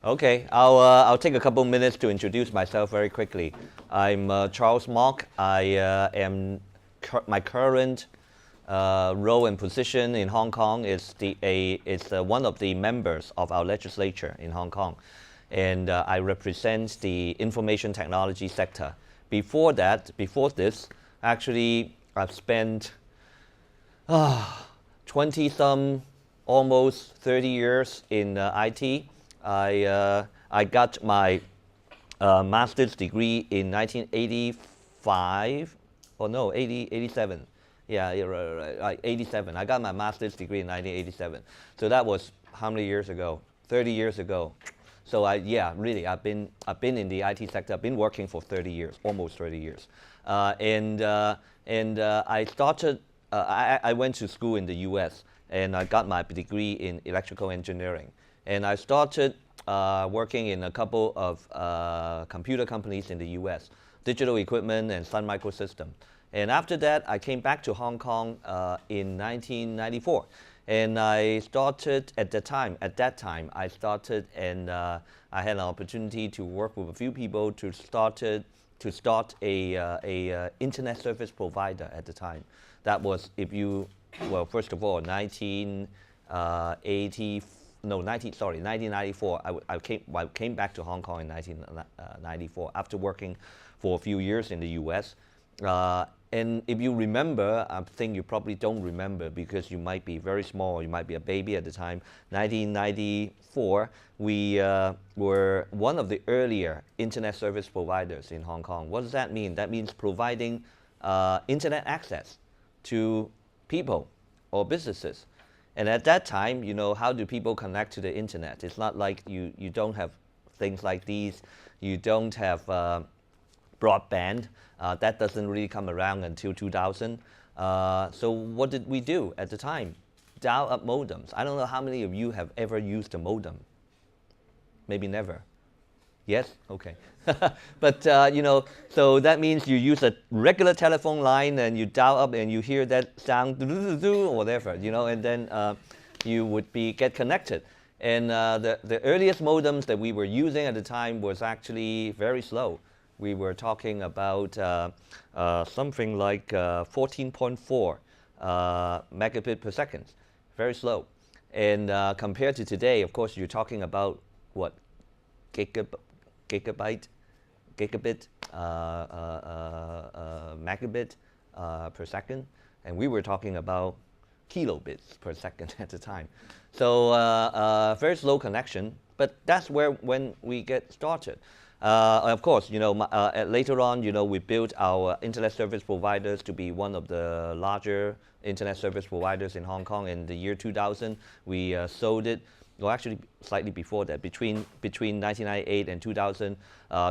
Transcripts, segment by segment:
Okay, I'll take a couple minutes to introduce myself very quickly. I'm Charles Mok. My current role and position in Hong Kong is one of the members of our legislature in Hong Kong, and I represent the information technology sector. Before this, actually, I've spent 20 some, almost 30 years in IT. I got my master's degree in 1985, or no, 87. Yeah, right, 87. I got my master's degree in 1987. So that was how many years ago? 30 years ago. So really, I've been in the IT sector. I've been working for 30 years, almost 30 years, and I started. I went to school in the U.S. and I got my degree in electrical engineering. And I started working in a couple of computer companies in the U.S., Digital Equipment and Sun Microsystem. And after that, I came back to Hong Kong in 1994. And I started at that time, I started and I had an opportunity to work with a few people to start a internet service provider at the time. That was, first of all, 1994. I came back to Hong Kong in 1994 after working for a few years in the U.S. And if you remember, I think you probably don't remember because you might be very small, you might be a baby at the time. 1994, we were one of the earlier internet service providers in Hong Kong. What does that mean? That means providing internet access to people or businesses. And at that time, how do people connect to the internet? It's not like you don't have things like these. You don't have broadband. That doesn't really come around until 2000. So what did we do at the time? Dial-up modems. I don't know how many of you have ever used a modem. Maybe never. Yes? Okay. But, so that means you use a regular telephone line and you dial up and you hear that sound, or whatever, and then you would get connected. And the earliest modems that we were using at the time was actually very slow. We were talking about something like 14.4 megabit per second, very slow. And compared to today, of course, you're talking about what? Gigabit, megabit per second, and we were talking about kilobits per second at the time. So very slow connection, but that's when we get started. Of course, later on, we built our internet service providers to be one of the larger internet service providers in Hong Kong. In the year 2000, we sold it. Well, actually, slightly before that, between 1998 and 2000,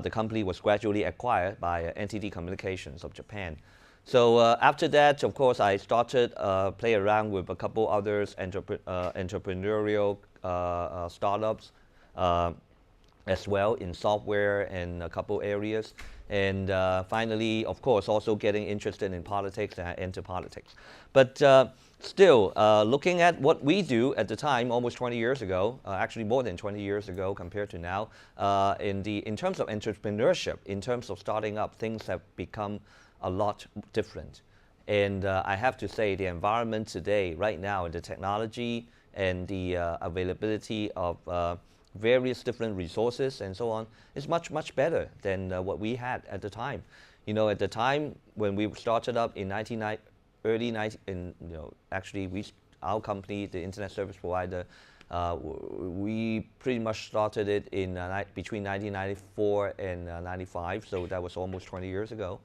the company was gradually acquired by NTT Communications of Japan. So after that, of course, I started play around with a couple others entrepreneurial startups as well in software and a couple areas. And finally, of course, also getting interested in politics and enter politics. But still, looking at what we do at the time, almost 20 years ago, actually more than 20 years ago compared to now, in terms of entrepreneurship, in terms of starting up, things have become a lot different. And I have to say the environment today, right now, the technology and the availability of various different resources and so on is much, much better than what we had at the time. At the time when we started up in our company, the internet service provider, we pretty much started it in between 1994 and 95, so that was almost 20 years ago.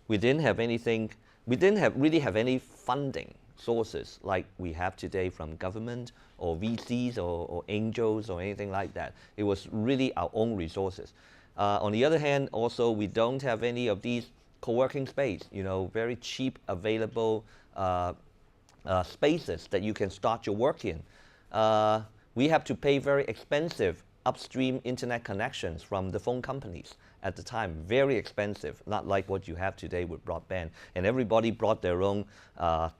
We didn't have anything, we didn't really have any funding sources like we have today from government or VCs or angels or anything like that. It was really our own resources. On the other hand, also, we don't have any of these co-working space, very cheap available spaces that you can start your work in. We have to pay very expensive upstream internet connections from the phone companies at the time. Very expensive, not like what you have today with broadband. And everybody brought their own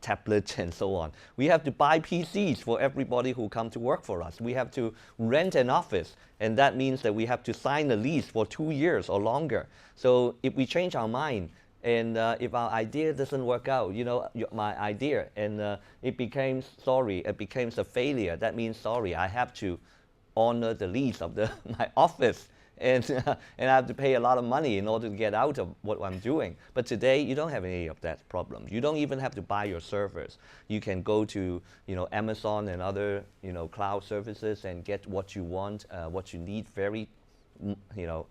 tablets and so on. We have to buy PCs for everybody who come to work for us. We have to rent an office, and that means that we have to sign a lease for 2 years or longer. So if we change our mind, and if our idea doesn't work out, my idea, and it became a failure, that means sorry, I have to honor the lease of my office, and I have to pay a lot of money in order to get out of what I'm doing. But today, you don't have any of that problem. You don't even have to buy your servers. You can go to Amazon and other cloud services and get what you want, what you need very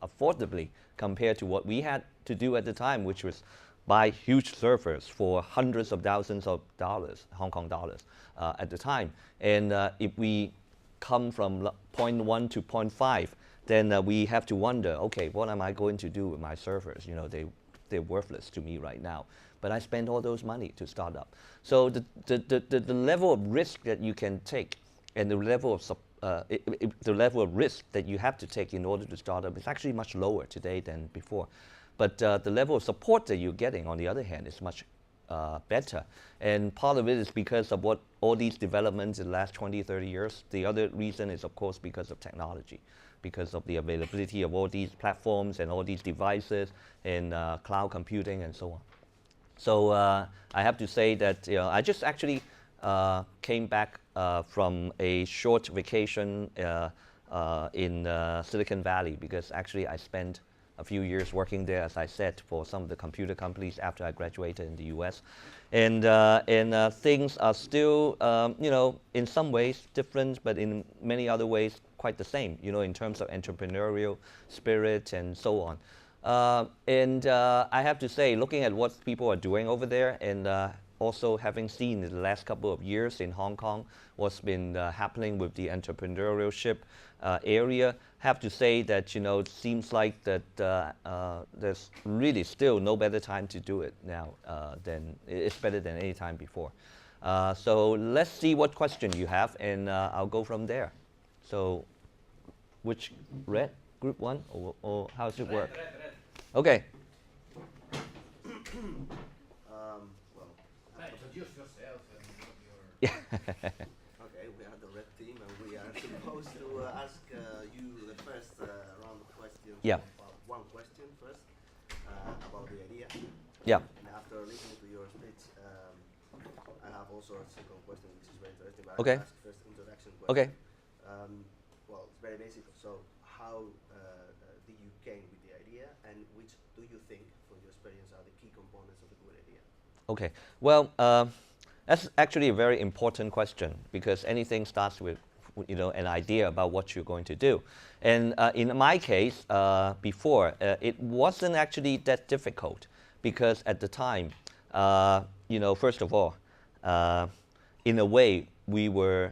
affordably compared to what we had to do at the time, which was buy huge servers for hundreds of thousands of dollars, Hong Kong dollars, at the time. And if we come from point 1 to point 5, then we have to wonder, okay, what am I going to do with my servers? They're worthless to me right now. But I spent all those money to start up. So the level of risk that you can take and the level of risk that you have to take in order to start up is actually much lower today than before. But the level of support that you're getting, on the other hand, is much better. And part of it is because of what all these developments in the last 20, 30 years. The other reason is, of course, because of technology, because of the availability of all these platforms and all these devices and cloud computing and so on. So I have to say that I just actually came back from a short vacation in Silicon Valley, because actually I spent a few years working there, as I said, for some of the computer companies after I graduated in the US. And things are still, in some ways different, but in many other ways quite the same, in terms of entrepreneurial spirit and so on. I have to say, looking at what people are doing over there, and also having seen in the last couple of years in Hong Kong what's been happening with the entrepreneurship area, have to say that it seems like that there's really still no better time to do it now than it's better than any time before. So let's see what question you have, and I'll go from there. So, which red, group 1, or how does it work? Red. Okay. Introduce yourself and what your... Yeah. Okay, we are the red team, and we are supposed to ask you the first round of questions. Yeah. One question first about the idea. Yeah. And after listening to your speech, I have also a second question, which is very interesting. But Okay. I'll ask first introduction question. Okay. Well, it's very basic. So, how did you came with the idea, and which do you think, from your experience, are the key components of a good idea? Okay. Well, that's actually a very important question, because anything starts with an idea about what you're going to do. And in my case, before, it wasn't actually that difficult, because at the time, first of all, in a way, we were,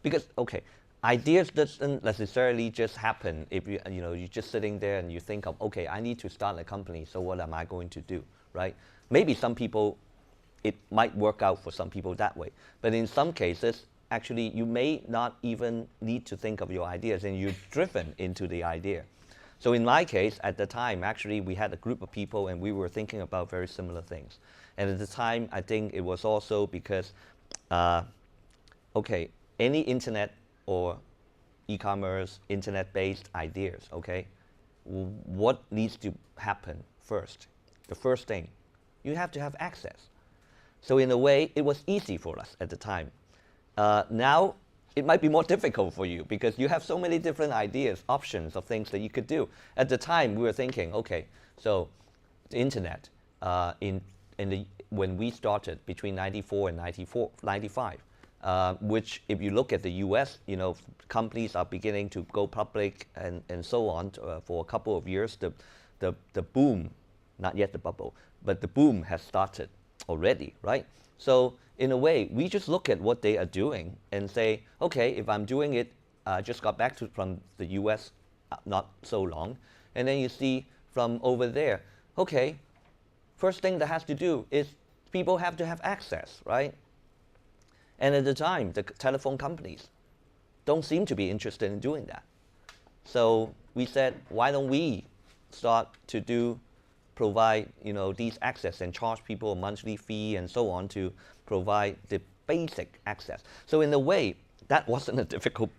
because, okay, ideas doesn't necessarily just happen if you're just sitting there and you think of, okay, I need to start a company, so what am I going to do, right? Maybe some people, it might work out for some people that way. But in some cases, actually, you may not even need to think of your ideas, and you're driven into the idea. So in my case, at the time, actually, we had a group of people, and we were thinking about very similar things. And at the time, I think it was also because, okay, any internet or e-commerce, internet-based ideas, okay, what needs to happen first? The first thing, you have to have access. So in a way, it was easy for us at the time. Now, it might be more difficult for you, because you have so many different ideas, options of things that you could do. At the time, we were thinking, okay, so the internet, when we started between 94 and 95, which if you look at the US, companies are beginning to go public and so on for a couple of years. The boom, not yet the bubble, but the boom has started already, right? So in a way, we just look at what they are doing and say, okay, if I'm doing it, I just got back from the US not so long, and then you see from over there, okay, first thing that has to do is people have to have access, right? And at the time, the telephone companies don't seem to be interested in doing that. So we said, why don't we start to provide these access and charge people a monthly fee and so on to provide the basic access. So in a way, that wasn't a difficult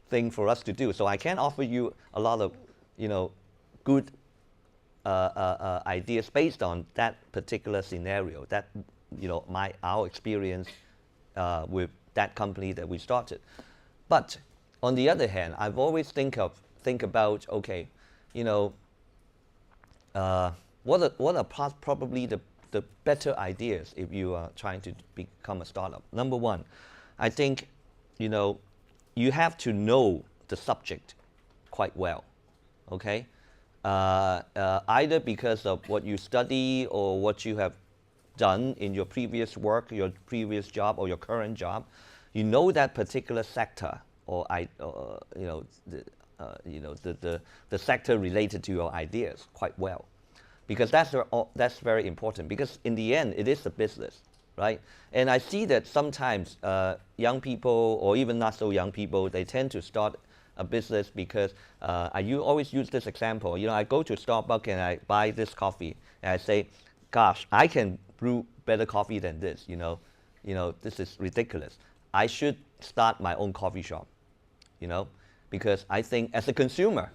thing for us to do. So I can offer you a lot of good ideas based on that particular scenario, that our experience with that company that we started. But on the other hand, I've always think about, okay, what are probably the better ideas if you are trying to become a startup. Number one, I think you have to know the subject quite well, okay? Either because of what you study or what you have done in your previous work, your previous job, or your current job, you know that particular sector, or the sector related to your ideas quite well, because that's very important. Because in the end, it is a business, right? And I see that sometimes young people, or even not so young people, they tend to start a business because I always use this example. I go to Starbucks and I buy this coffee, and I say, "Gosh, I can brew better coffee than this. This is ridiculous. I should start my own coffee shop." Because I think as a consumer,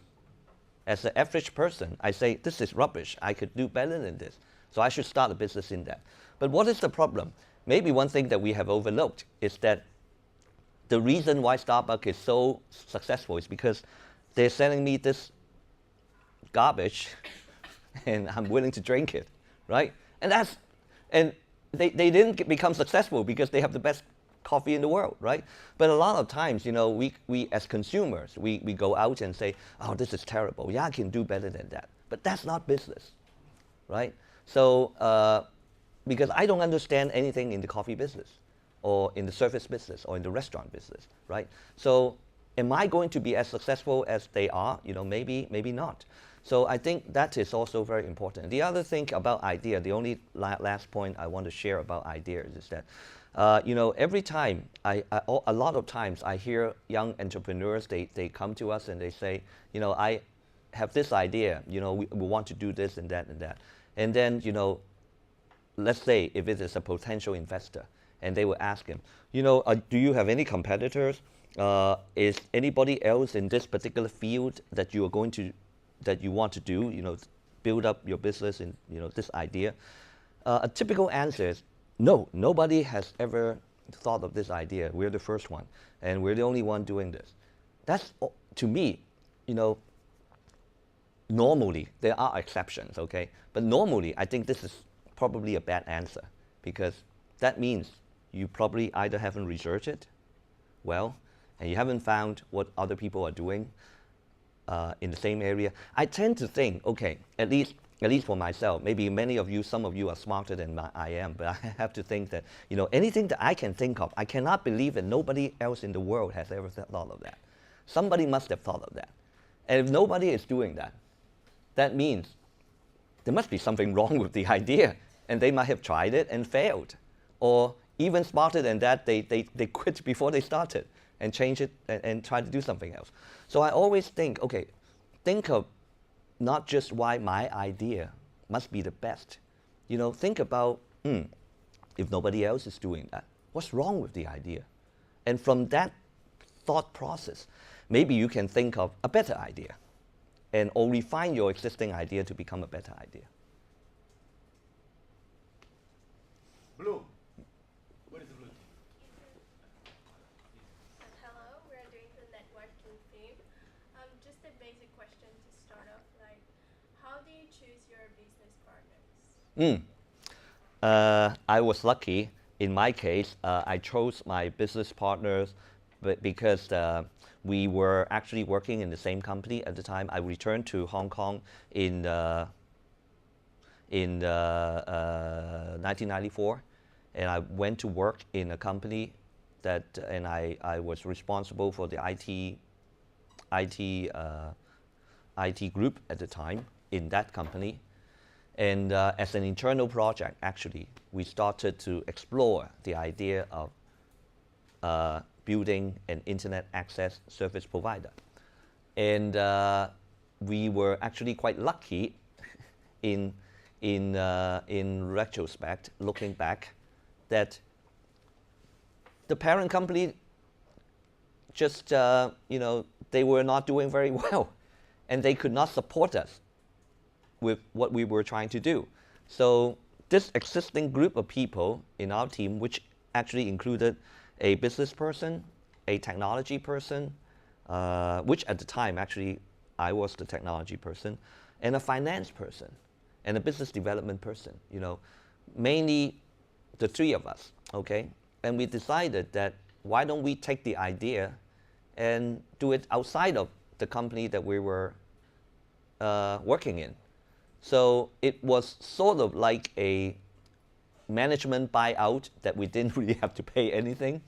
as an average person, I say, this is rubbish. I could do better than this. So I should start a business in that. But what is the problem? Maybe one thing that we have overlooked is that the reason why Starbucks is so successful is because they're selling me this garbage and I'm willing to drink it, right? And they didn't become successful because they have the best coffee in the world, right? But a lot of times, we as consumers, we go out and say, oh, this is terrible. Yeah, I can do better than that. But that's not business, right? So, because I don't understand anything in the coffee business, or in the service business, or in the restaurant business, right? So, am I going to be as successful as they are? Maybe not. So I think that is also very important. The other thing about idea, the only last point I want to share about ideas is that, every time, a lot of times I hear young entrepreneurs, they come to us and they say, I have this idea, we want to do this and that and that. And then, let's say if it is a potential investor, and they will ask him, do you have any competitors? Is anybody else in this particular field that you want to do, build up your business in, this idea? A typical answer is, no, nobody has ever thought of this idea. We're the first one, and we're the only one doing this. That's, to me, normally, there are exceptions, okay? But normally, I think this is probably a bad answer, because that means you probably either haven't researched it well, and you haven't found what other people are doing in the same area. I tend to think, okay, at least for myself, maybe some of you are smarter than I am, but I have to think that, anything that I can think of, I cannot believe that nobody else in the world has ever thought of that. Somebody must have thought of that. And if nobody is doing that, that means there must be something wrong with the idea, and they might have tried it and failed. Or even smarter than that, they quit before they started and change it and try to do something else. So I always think, okay, think of not just why my idea must be the best. Think about, if nobody else is doing that, what's wrong with the idea? And from that thought process, maybe you can think of a better idea or refine your existing idea to become a better idea. Blue. What is the blue team? Hello, we're doing the networking theme. Just a basic question to start off, like, how do you choose your business partners? I was lucky. In my case, I chose my business partners because we were actually working in the same company at the time. I returned to Hong Kong in 1994, and I went to work in a company and I was responsible for the IT group at the time in that company. And as an internal project, actually, we started to explore the idea of building an internet access service provider. And we were actually quite lucky in retrospect, looking back, that the parent company just, they were not doing very well, and they could not support us with what we were trying to do. So this existing group of people in our team, which actually included a business person, a technology person, which at the time actually I was the technology person, and a finance person, and a business development person, mainly the three of us, okay? And we decided that why don't we take the idea and do it outside of the company that we were working in. So it was sort of like a management buyout that we didn't really have to pay anything.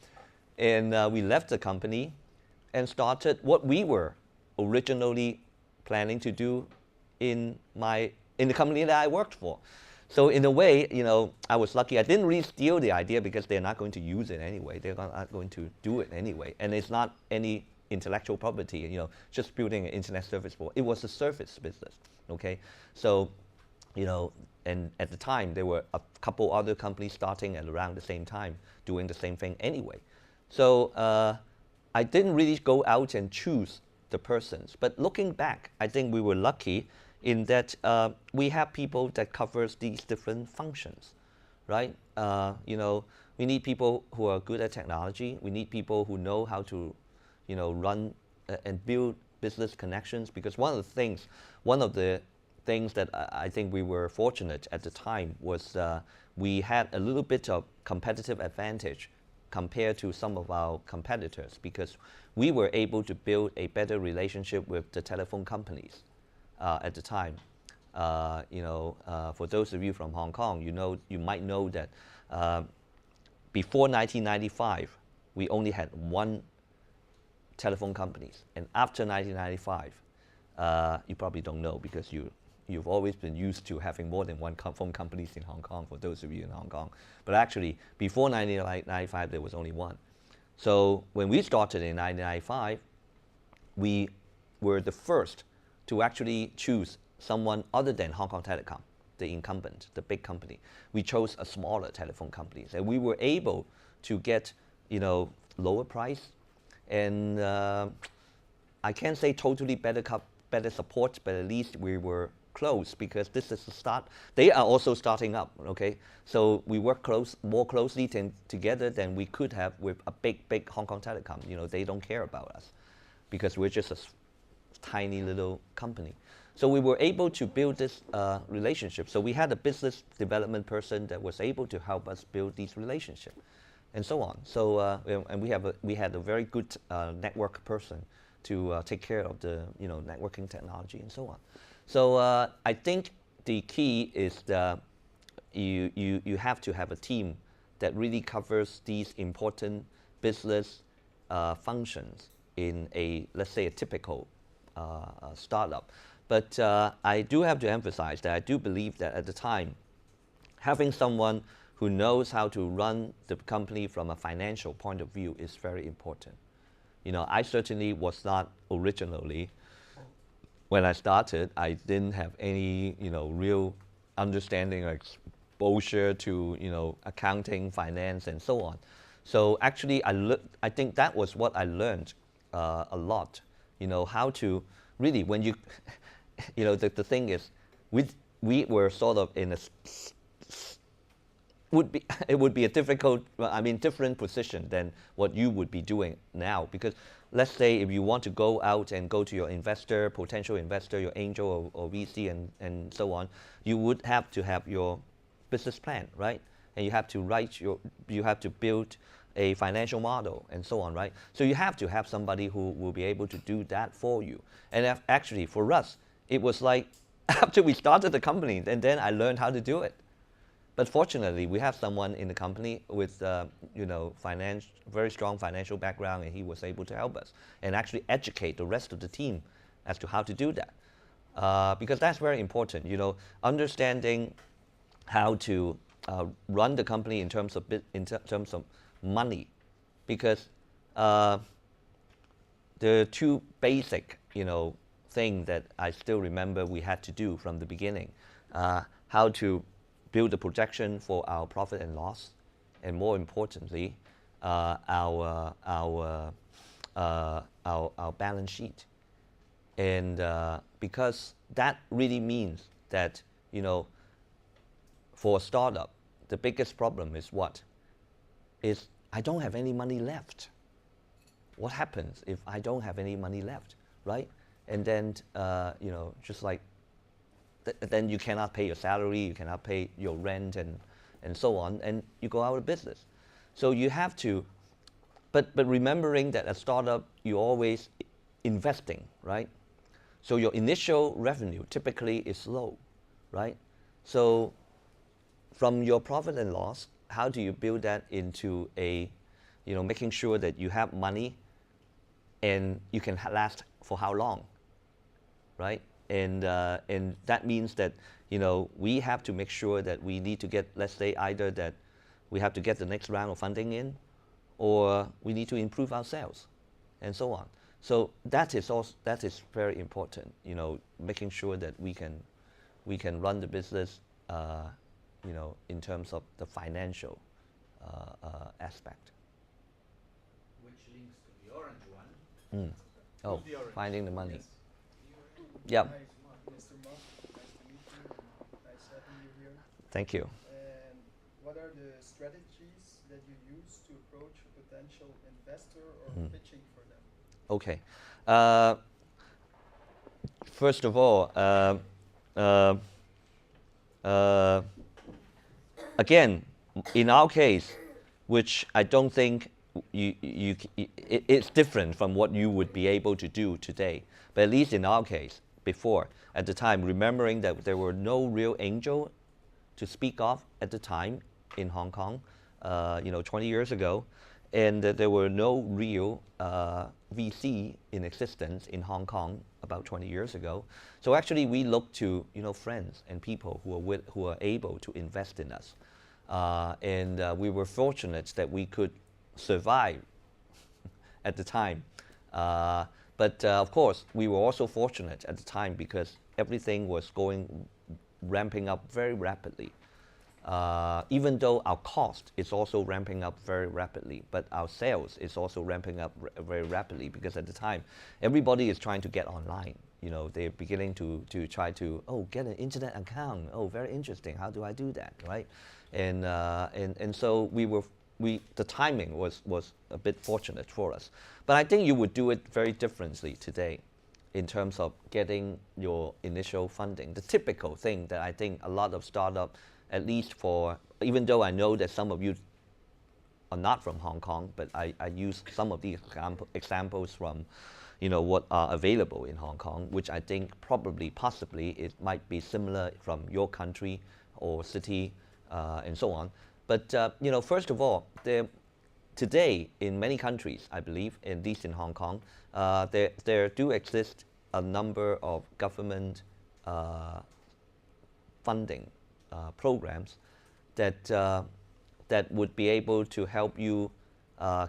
And we left the company and started what we were originally planning to do in the company that I worked for. So in a way, I was lucky. I didn't really steal the idea because they're not going to use it anyway. They're not going to do it anyway. And it's not any intellectual property, just building an internet service board. It was a service business, okay? So, and at the time, there were a couple other companies starting at around the same time, doing the same thing anyway. So I didn't really go out and choose the persons. But looking back, I think we were lucky in that we have people that covers these different functions, right? We need people who are good at technology. We need people who know how to, run and build business connections. Because one of the things that I think we were fortunate at the time was we had a little bit of competitive advantage compared to some of our competitors, because we were able to build a better relationship with the telephone companies. At the time, for those of you from Hong Kong, you might know that before 1995, we only had one telephone companies, and after 1995, you probably don't know because you've always been used to having more than one phone companies in Hong Kong. For those of you in Hong Kong, but actually before 1995, there was only one. So when we started in 1995, we were the first to actually choose someone other than Hong Kong Telecom, the incumbent, the big company. We chose a smaller telephone company, and we were able to get, lower price, and I can't say totally better support, but at least we were close, because this is the start. They are also starting up, okay? So we work more closely together than we could have with a big Hong Kong Telecom. They don't care about us because we're just a tiny little company. So we were able to build this relationship. So we had a business development person that was able to help us build these relationships, and so on. So and we had a very good network person to take care of the networking technology and so on. So I think the key is that you have to have a team that really covers these important business functions in let's say a typical startup. But I do have to emphasize that I do believe that at the time, having someone who knows how to run the company from a financial point of view is very important. I certainly was not originally, when I started, I didn't have any real understanding or exposure to accounting, finance, and so on. So actually, I think that was what I learned a lot. How to really, when you, the thing is, we were sort of in it would be a different position than what you would be doing now. Because let's say if you want to go out and go to your investor, potential investor, your angel or VC and so on, you would have to have your business plan, right? And you have to build a financial model and so on, right? So you have to have somebody who will be able to do that for you. And actually, for us, it was like after we started the company, and then I learned how to do it. But fortunately, we have someone in the company with very strong financial background, and he was able to help us and actually educate the rest of the team as to how to do that. Because that's very important, understanding how to run the company in terms of money, because the two basic thing that I still remember we had to do from the beginning. How to build a projection for our profit and loss, and more importantly, our balance sheet. And because that really means that, for a startup, the biggest problem is what? Is I don't have any money left. What happens if I don't have any money left, right? And then, just like, then you cannot pay your salary, you cannot pay your rent and so on, and you go out of business. So you have to, but remembering that a startup, you're always investing, right? So your initial revenue typically is low, right? So from your profit and loss, how do you build that into a, making sure that you have money and you can last for how long, right? And that means that, we have to make sure that we need to get, let's say, either that we have to get the next round of funding in, or we need to improve our sales, and so on. So that is very important, making sure that we can run the business, in terms of the financial aspect. Which links to the orange one. Oh, The orange. finding the money. Yes. Yep. Hi, Mr. Mok. Nice to meet you. Nice having you here. Thank you. And what are the strategies that you use to approach a potential investor or pitching for them? Okay. First of all, again, in our case, which I don't think it's different from what you would be able to do today. But at least in our case, before, at the time, remembering that there were no real angel to speak of at the time in Hong Kong, 20 years ago, and that there were no real VC in existence in Hong Kong about 20 years ago. So actually, we looked to friends and people who are able to invest in us, and we were fortunate that we could survive at the time. But of course, we were also fortunate at the time because everything was ramping up very rapidly. Even though our cost is also ramping up very rapidly, but our sales is also ramping up very rapidly because at the time, everybody is trying to get online. They're beginning to try to, get an internet account. Oh, very interesting. How do I do that, right? And so the timing was a bit fortunate for us. But I think you would do it very differently today in terms of getting your initial funding. The typical thing that I think a lot of startups, at least even though I know that some of you are not from Hong Kong, but I use some of these examples from what are available in Hong Kong, which I think possibly it might be similar from your country or city and so on. But first of all, today in many countries, I believe, at least in Hong Kong, there do exist a number of government funding programs that would be able to help you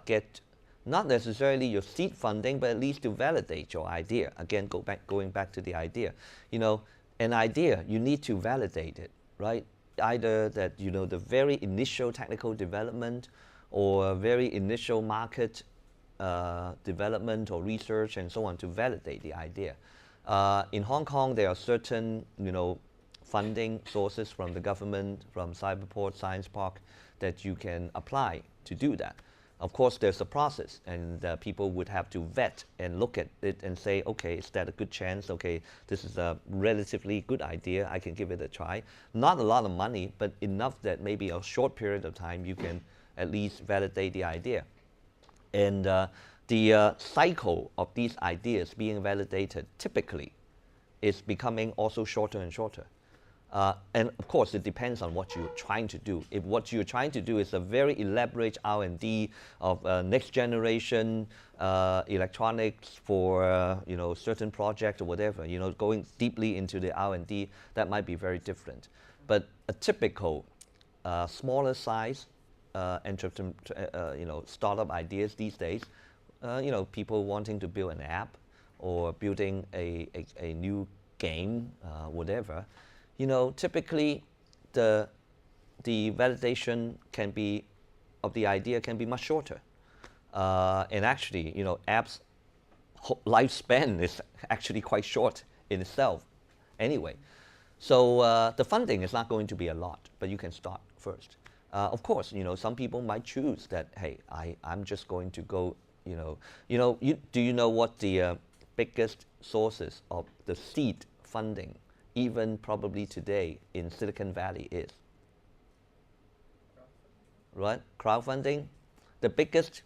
get not necessarily your seed funding, but at least to validate your idea. Again, going back to the idea. An idea, you need to validate it, right? Either that the very initial technical development or very initial market development or research and so on to validate the idea. In Hong Kong, there are certain funding sources from the government, from Cyberport, Science Park, that you can apply to do that. Of course, there's a process, and people would have to vet and look at it and say, okay, is that a good chance? Okay, this is a relatively good idea. I can give it a try. Not a lot of money, but enough that maybe a short period of time you can at least validate the idea. And the cycle of these ideas being validated typically is becoming also shorter and shorter. And of course, it depends on what you're trying to do. If what you're trying to do is a very elaborate R&D of next generation electronics for certain project or whatever, going deeply into the R&D, that might be very different. But a typical smaller size startup ideas these days, people wanting to build an app or building a new game, whatever, typically the validation can be of the idea can be much shorter. And actually, apps lifespan is actually quite short in itself anyway. So the funding is not going to be a lot, but you can start first. Of course, some people might choose that, hey, I'm just going to go, do you know what the biggest sources of the seed funding, even probably today in Silicon Valley is? Right? Crowdfunding? The biggest?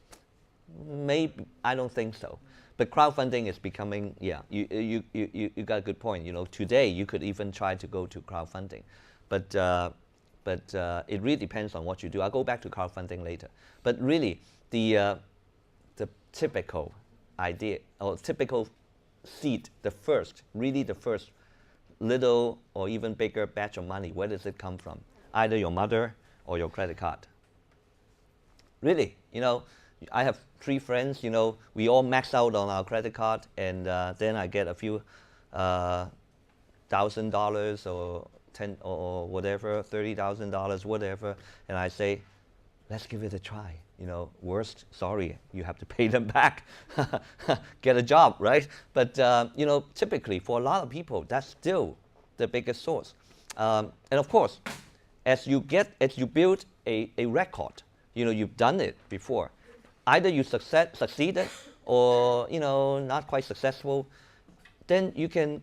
Maybe, I don't think so. But crowdfunding is becoming, you got a good point. Today you could even try to go to crowdfunding. But it really depends on what you do. I'll go back to crowdfunding later. But really, the typical idea, or typical seed, the first little or even bigger batch of money, where does it come from? Either your mother or your credit card. Really, I have 3 friends, we all max out on our credit card, and then I get a few $1,000 or or whatever, $30,000, whatever, and I say, let's give it a try. Worst, sorry, you have to pay them back. Get a job, right? But typically for a lot of people, that's still the biggest source. And of course, as you build a record, you've done it before. Either you succeeded or not quite successful, then you can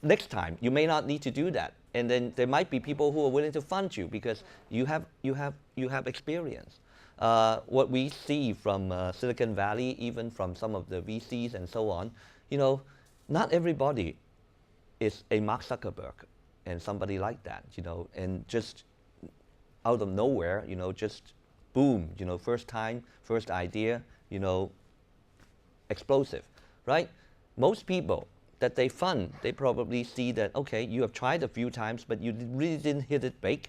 next time you may not need to do that, and then there might be people who are willing to fund you because you have experience. What we see from Silicon Valley, even from some of the VCs and so on, not everybody is a Mark Zuckerberg and somebody like that, and just out of nowhere, just boom, first time, first idea, explosive, right? Most people that they fund, they probably see that, okay, you have tried a few times, but you really didn't hit it big,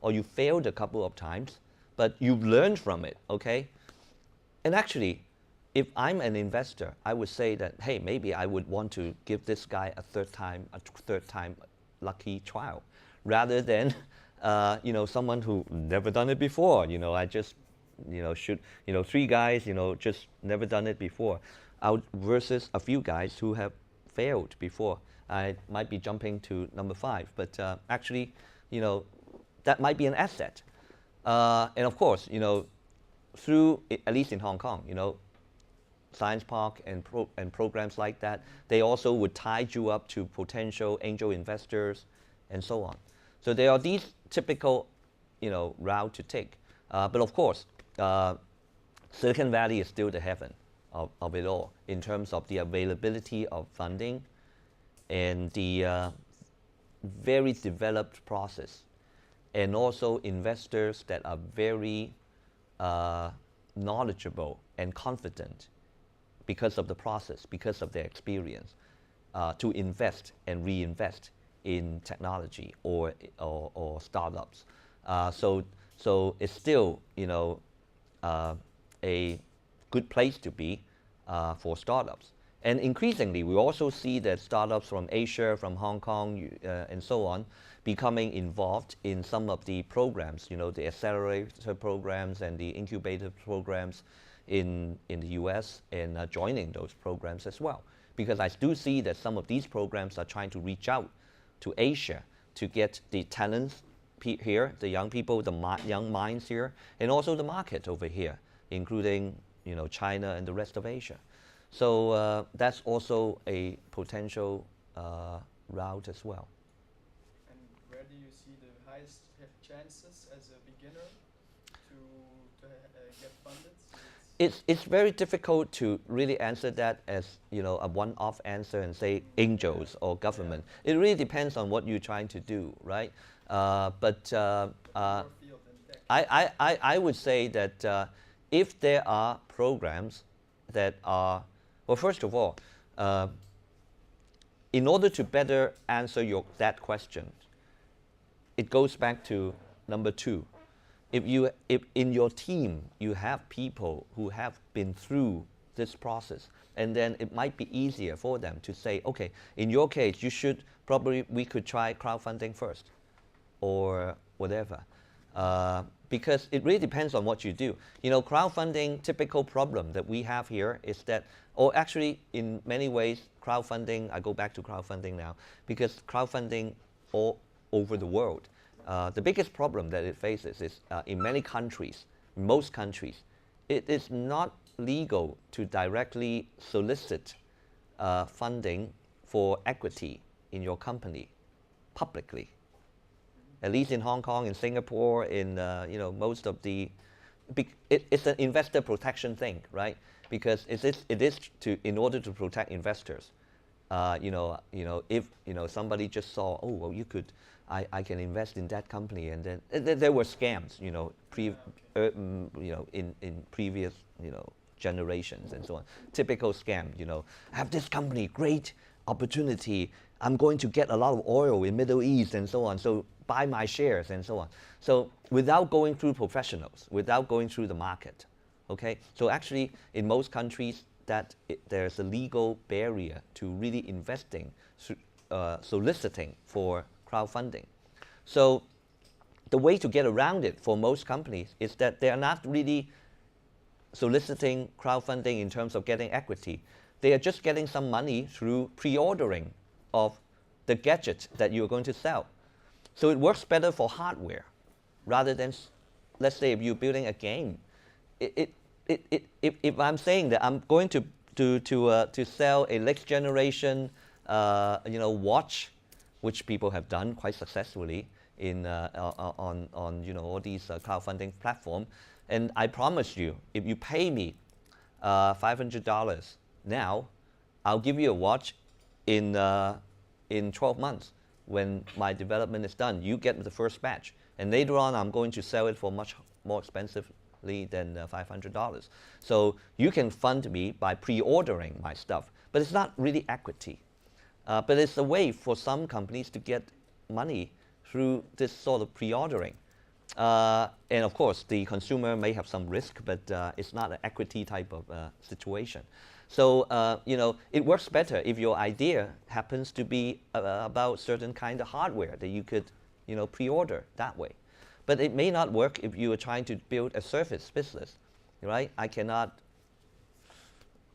or you failed a couple of times, but you've learned from it, okay? And actually, if I'm an investor, I would say that, hey, maybe I would want to give this guy a third time lucky trial, rather than someone who never done it before. I just, should, 3 guys, just never done it before, out versus a few guys who have failed before. I might be jumping to number 5, but actually, that might be an asset. And of course, through, at least in Hong Kong, Science Park and programs like that, they also would tie you up to potential angel investors and so on. So there are these typical, route to take. But of course, Silicon Valley is still the heaven of it all in terms of the availability of funding and the very developed process, and also investors that are very knowledgeable and confident because of the process, because of their experience, to invest and reinvest in technology or startups. So it's still, a good place to be for startups. And increasingly, we also see that startups from Asia, from Hong Kong, and so on, becoming involved in some of the programs, the accelerator programs and the incubator programs in the US, and joining those programs as well. Because I do see that some of these programs are trying to reach out to Asia to get the talents here, the young people, the young minds here, and also the market over here, including China and the rest of Asia. So that's also a potential route as well. And where do you see the highest chances as a beginner to get funded? It's very difficult to really answer that as a one-off answer and say angels or government. It really depends on what you're trying to do, right? But I would say that if there are programs that are, well, first of all, in order to better answer that question, it goes back to number 2. If in your team you have people who have been through this process. And then it might be easier for them to say, okay, in your case, we could try crowdfunding first or whatever. Because it really depends on what you do. You know, crowdfunding, typical problem that we have here is that, or actually in many ways, crowdfunding, I go back to crowdfunding now, because crowdfunding all over the world, the biggest problem that it faces is in many countries, most countries, it is not legal to directly solicit funding for equity in your company publicly. At least in Hong Kong, in Singapore, in most of the, it's an investor protection thing, right? Because it is in order to protect investors. If somebody just saw, oh well, I can invest in that company, and then there were scams, in previous generations and so on. Typical scam, I have this company, great opportunity. I'm going to get a lot of oil in Middle East and so on. So buy my shares and so on. So without going through professionals, without going through the market, okay? So actually, in most countries, there's a legal barrier to really investing, soliciting for crowdfunding. So the way to get around it for most companies is that they are not really soliciting crowdfunding in terms of getting equity. They are just getting some money through pre-ordering of the gadget that you're going to sell. So it works better for hardware rather than, let's say, if you're building a game. If I'm saying that I'm going to sell a next generation watch, which people have done quite successfully on all these crowdfunding platforms, and I promise you, if you pay me $500 now, I'll give you a watch in 12 months. When my development is done, you get the first batch. And later on, I'm going to sell it for much more expensively than $500. So you can fund me by pre-ordering my stuff. But it's not really equity. But it's a way for some companies to get money through this sort of pre-ordering. And of course, the consumer may have some risk, but it's not an equity type of situation. So, it works better if your idea happens to be about certain kind of hardware that you could, pre-order that way. But it may not work if you are trying to build a service business, right? I cannot,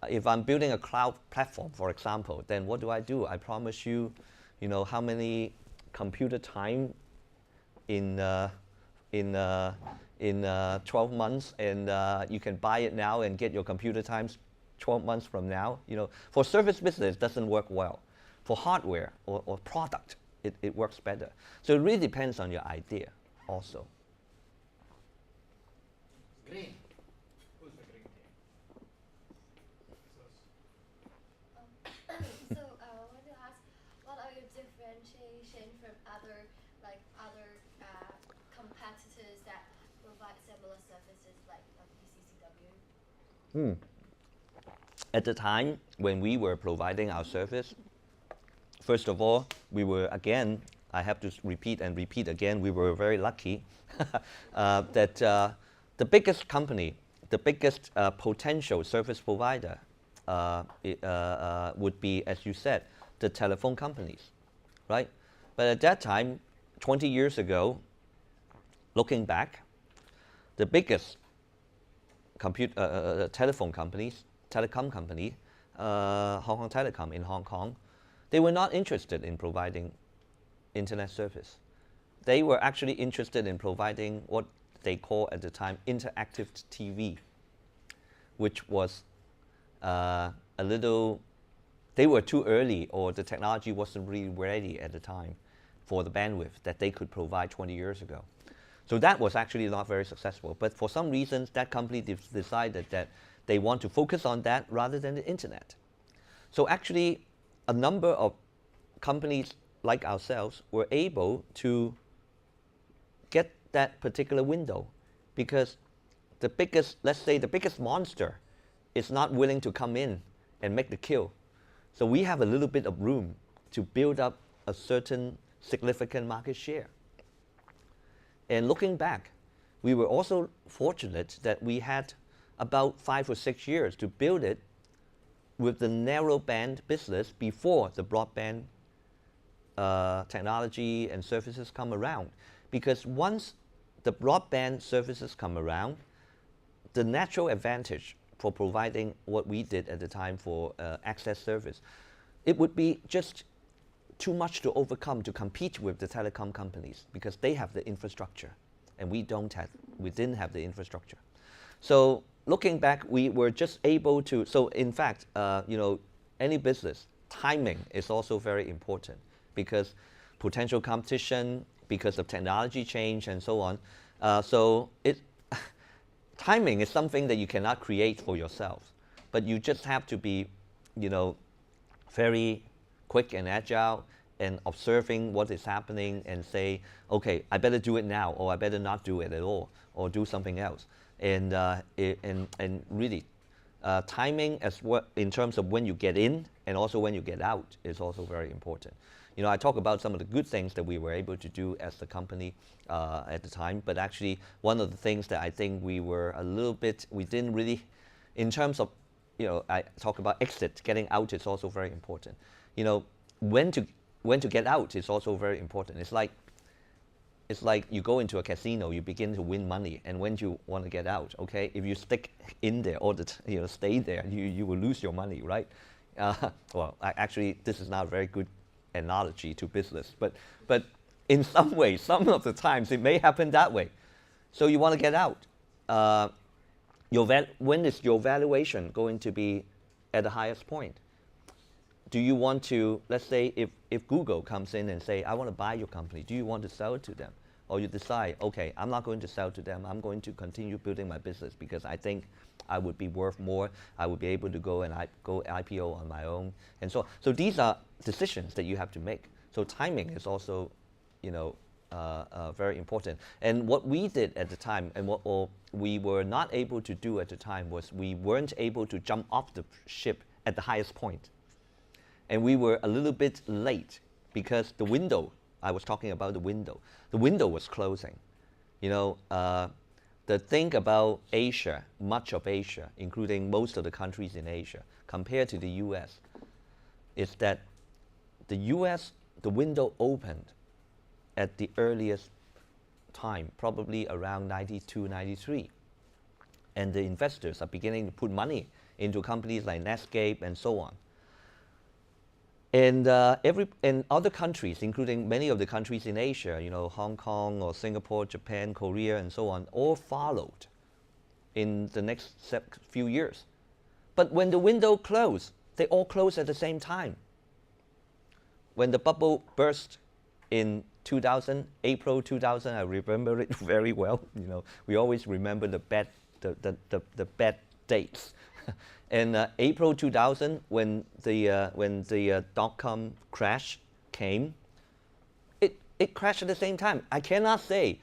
if I'm building a cloud platform, for example, then what do? I promise you, how many computer time in 12 months, and you can buy it now and get your computer times 12 months from now. For service business, it doesn't work well. For hardware or product, it works better. So it really depends on your idea also. Green. Who's the green team? So I want to ask, what are your differentiation from other competitors that provide similar services like PCCW? At the time when we were providing our service, first of all, we were, again, I have to repeat and repeat again, we were very lucky that the biggest company, the biggest potential service provider would be, as you said, the telephone companies, right? But at that time, 20 years ago, looking back, the biggest telecom company, Hong Kong Telecom in Hong Kong, they were not interested in providing internet service. They were actually interested in providing what they call at the time interactive TV, which was they were too early, or the technology wasn't really ready at the time for the bandwidth that they could provide 20 years ago. So that was actually not very successful. But for some reasons, that company decided that they want to focus on that rather than the internet. So actually, a number of companies like ourselves were able to get that particular window, because the biggest, let's say the biggest monster is not willing to come in and make the kill. So we have a little bit of room to build up a certain significant market share. And looking back, we were also fortunate that we had about 5 or 6 years to build it with the narrowband business before the broadband technology and services come around. Because once the broadband services come around, the natural advantage for providing what we did at the time for access service, it would be just too much to overcome to compete with the telecom companies because they have the infrastructure and we didn't have the infrastructure. So looking back, we were just able to, so in fact, any business, timing is also very important because potential competition, because of technology change and so on. Timing is something that you cannot create for yourself, but you just have to be, very quick and agile and observing what is happening and say, okay, I better do it now, or I better not do it at all, or do something else. And really, timing as well in terms of when you get in and also when you get out is also very important. I talk about some of the good things that we were able to do as the company at the time, but actually one of the things that I think we didn't really, in terms of, I talk about exit, getting out is also very important. When to get out is also very important. It's like you go into a casino, you begin to win money, and when you want to get out, okay? If you stick in there or stay there, you will lose your money, right? Actually, this is not a very good analogy to business, but in some ways, some of the times it may happen that way. So you want to get out. When is your valuation going to be at the highest point? Do you want to, let's say if Google comes in and say, I want to buy your company, do you want to sell it to them? Or you decide, okay, I'm not going to sell to them, I'm going to continue building my business because I think I would be worth more, I would be able to go IPO on my own, and so on. So these are decisions that you have to make. So timing is also, very important. And what we did at the time, and what we were not able to do at the time, was we weren't able to jump off the ship at the highest point. And we were a little bit late because the window, I was talking about the window was closing. The thing about Asia, much of Asia, including most of the countries in Asia, compared to the US, is that the US, the window opened at the earliest time, probably around 92, 93. And the investors are beginning to put money into companies like Netscape and so on. And other countries, including many of the countries in Asia, Hong Kong or Singapore, Japan, Korea, and so on, all followed in the next few years. But when the window closed, they all closed at the same time. When the bubble burst in 2000, April 2000, I remember it very well. We always remember the bad dates. In April 2000, when the dot-com crash came, it crashed at the same time. I cannot say,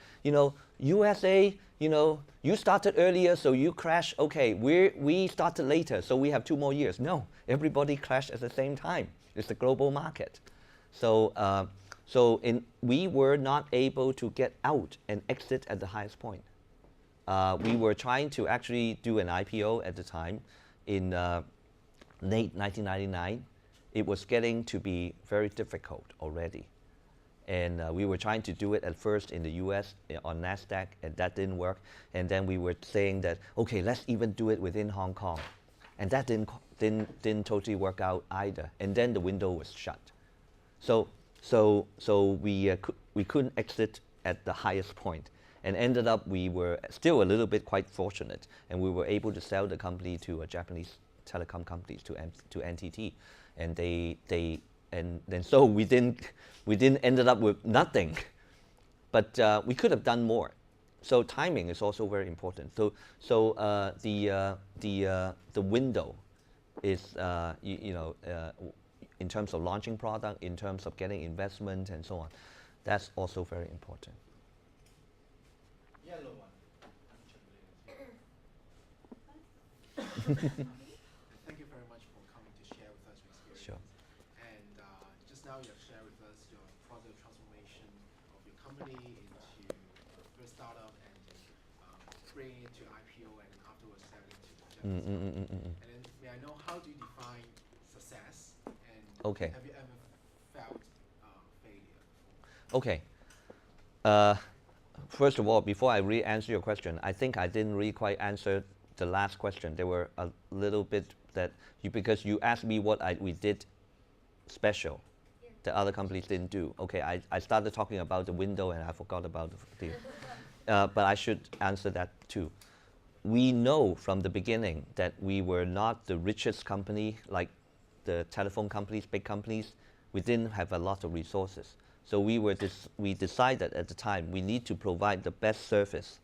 USA, you started earlier, so you crashed. Okay, we started later, so we have 2 more years. No, everybody crashed at the same time. It's the global market. So we were not able to get out and exit at the highest point. We were trying to actually do an IPO at the time in late 1999. It was getting to be very difficult already. And we were trying to do it at first in the US on NASDAQ, and that didn't work. And then we were saying that, okay, let's even do it within Hong Kong. And that didn't totally work out either. And then the window was shut. So we couldn't exit at the highest point. And ended up, we were still a little bit quite fortunate, and we were able to sell the company to a Japanese telecom companies, to NTT, and then so we didn't ended up with nothing, but we could have done more. So timing is also very important. So the window is in terms of launching product, in terms of getting investment and so on, that's also very important. Yellow one. Thank you very much for coming to share with us your experience. Sure. And just now you have shared with us your product transformation of your company into first startup and bringing it to IPO and then afterwards selling to the Mm, Japanese mm, mm, market. mm, mm, mm. And then may I know how do you define success and Okay. have you ever felt failure before? Okay. Uh, First of all, before I re-answer your question, I think I didn't really quite answer the last question. There were a little bit that because you asked me what we did special that other companies didn't do. Okay, I started talking about the window and I forgot about the but I should answer that too. We know from the beginning that we were not the richest company like the telephone companies, big companies. We didn't have a lot of resources. So we decided at the time we need to provide the best service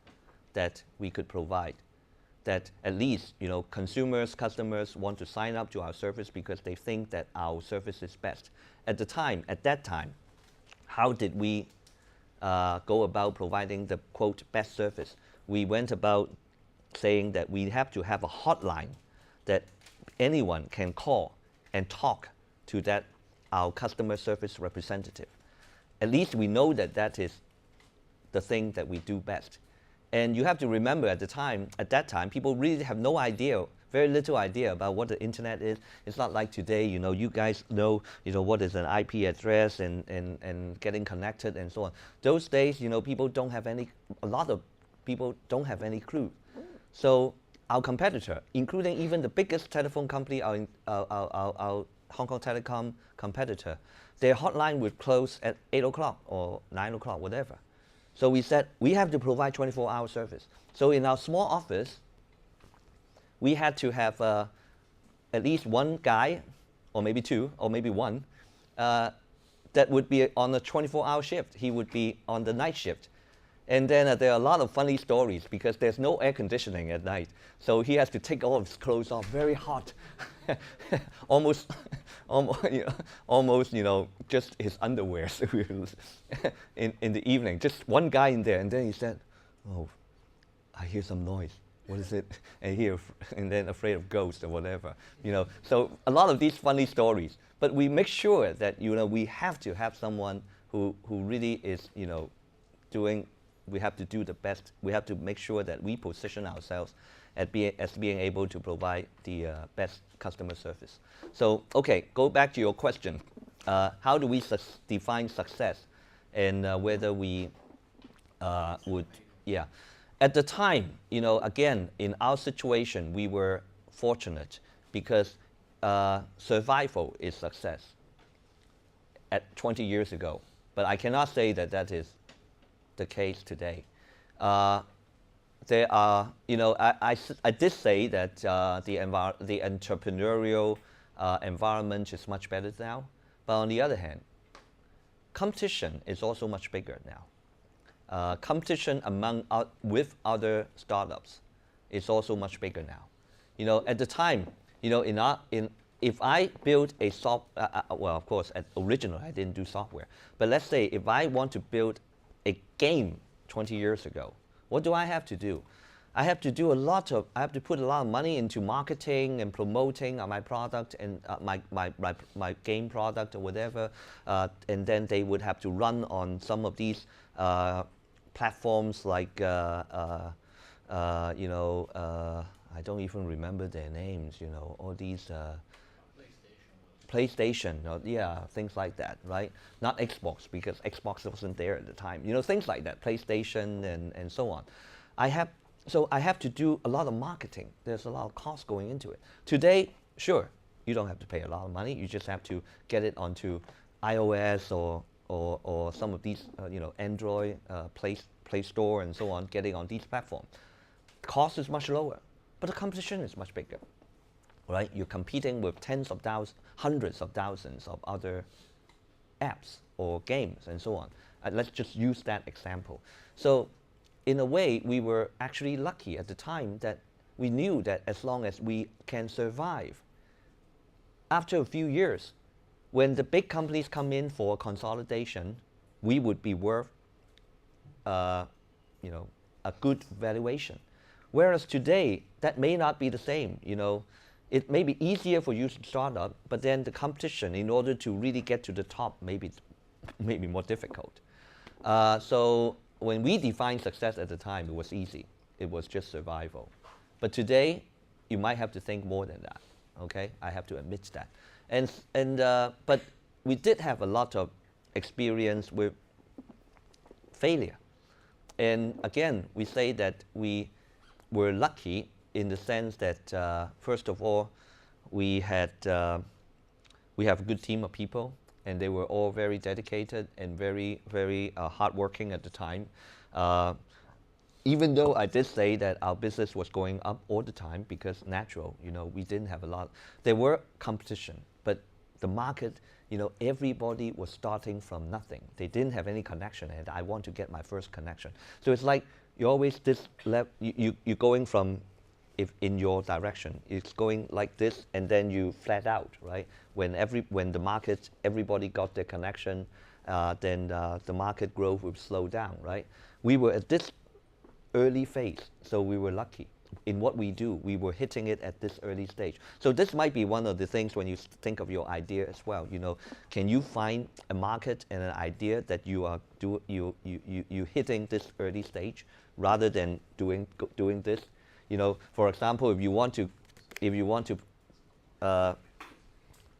that we could provide. That at least consumers, customers want to sign up to our service because they think that our service is best. At that time, how did we go about providing the quote best service? We went about saying that we have to have a hotline that anyone can call and talk to our customer service representative. At least we know that that is the thing that we do best. And you have to remember at that time, people really have no idea, very little idea about what the internet is. It's not like today, you guys know, what is an IP address and getting connected and so on. Those days, a lot of people don't have any clue. So our competitor, including even the biggest telephone company, our Hong Kong Telecom competitor, their hotline would close at 8 o'clock or 9 o'clock, whatever. So we said, we have to provide 24-hour service. So in our small office, we had to have at least one guy, or maybe two, or maybe one, that would be on a 24-hour shift. He would be on the night shift. And then there are a lot of funny stories because there's no air conditioning at night. So he has to take all of his clothes off, very hot, almost, just his underwear in the evening. Just one guy in there, and then he said, "Oh, I hear some noise. What is it?" And then afraid of ghosts or whatever. So a lot of these funny stories. But we make sure that we have to have someone who really is doing. We have to do the best. We have to make sure that we position ourselves as being able to provide the best customer service. So, okay, go back to your question. How do we define success, and whether we would, yeah. At the time, again, in our situation, we were fortunate because survival is success at 20 years ago. But I cannot say that is the case today. There are, I did say that the entrepreneurial environment is much better now, but on the other hand, competition is also much bigger now. Competition with other startups is also much bigger now. At the time, if I build a well, of course, originally I didn't do software, but let's say if I want to build a game 20 years ago, what do I have to do? I have to put a lot of money into marketing and promoting my product and my game product or whatever, and then they would have to run on some of these platforms like I don't even remember their names. All these. PlayStation, things like that, right? Not Xbox, because Xbox wasn't there at the time. Things like that, PlayStation and so on. I have to do a lot of marketing. There's a lot of cost going into it. Today, sure, you don't have to pay a lot of money. You just have to get it onto iOS or some of these, Android, Play Store and so on, getting on these platforms. Cost is much lower, but the competition is much bigger. Right? You're competing with tens of thousands, hundreds of thousands of other apps or games and so on. Let's just use that example. So in a way, we were actually lucky at the time that we knew that as long as we can survive, after a few years, when the big companies come in for consolidation, we would be worth a good valuation. Whereas today, that may not be the same. It may be easier for you to start up, but then the competition, in order to really get to the top, may be more difficult. So when we defined success at the time, it was easy. it was just survival. But today, you might have to think more than that. Okay, I have to admit that. But we did have a lot of experience with failure. And again, we say that we were lucky in the sense that first of all, we have a good team of people, and they were all very dedicated and very, very hardworking at the time. Even though I did say that our business was going up all the time because natural, we didn't have a lot. There were competition, but the market, everybody was starting from nothing. They didn't have any connection, and I want to get my first connection. So it's like you always you're going from, if in your direction, it's going like this, and then you flat out, right? When the market, everybody got their connection, then the market growth would slow down, right? We were at this early phase, so we were lucky. In what we do, we were hitting it at this early stage. So this might be one of the things when you think of your idea as well. Can you find a market and an idea that you are you hitting this early stage rather than doing this? For example, if you want to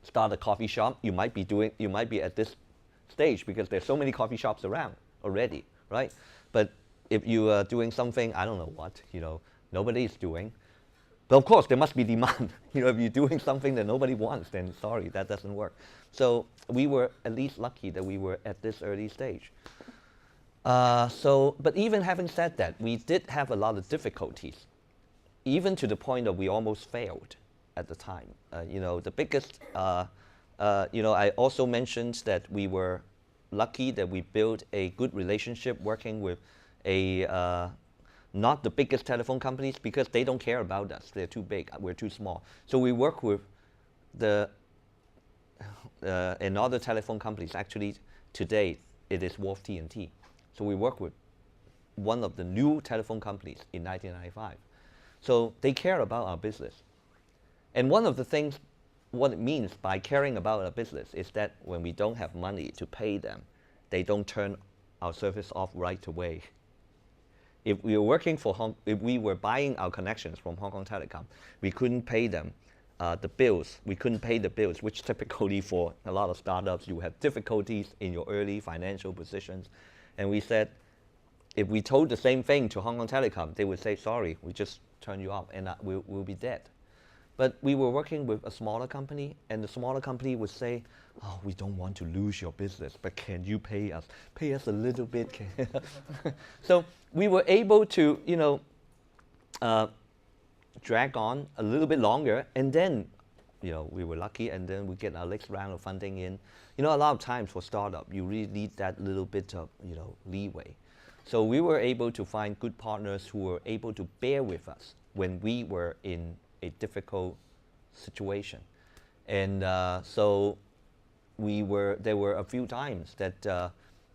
start a coffee shop, you might be at this stage because there's so many coffee shops around already, right? But if you are doing something, I don't know what, nobody is doing. But of course, there must be demand. If you're doing something that nobody wants, then sorry, that doesn't work. So we were at least lucky that we were at this early stage. But even having said that, we did have a lot of difficulties, even to the point that we almost failed at the time. The biggest, I also mentioned that we were lucky that we built a good relationship working with not the biggest telephone companies because they don't care about us. They're too big. We're too small. So we work with another telephone companies. Actually, today it is Wolf T&T. So we work with one of the new telephone companies in 1995. So they care about our business. And one of the things, what it means by caring about our business is that when we don't have money to pay them, they don't turn our service off right away. If we were buying our connections from Hong Kong Telecom, we couldn't pay them the bills. We couldn't pay the bills, which typically for a lot of startups, you have difficulties in your early financial positions. And we said, if we told the same thing to Hong Kong Telecom, they would say, sorry, we just turn you off and we'll be dead. But we were working with a smaller company, and the smaller company would say, oh, we don't want to lose your business, but can you pay us? Pay us a little bit. So we were able to, drag on a little bit longer, and then, we were lucky, and then we get our next round of funding in. A lot of times for startup, you really need that little bit of, leeway. So we were able to find good partners who were able to bear with us when we were in a difficult situation. And so there were a few times that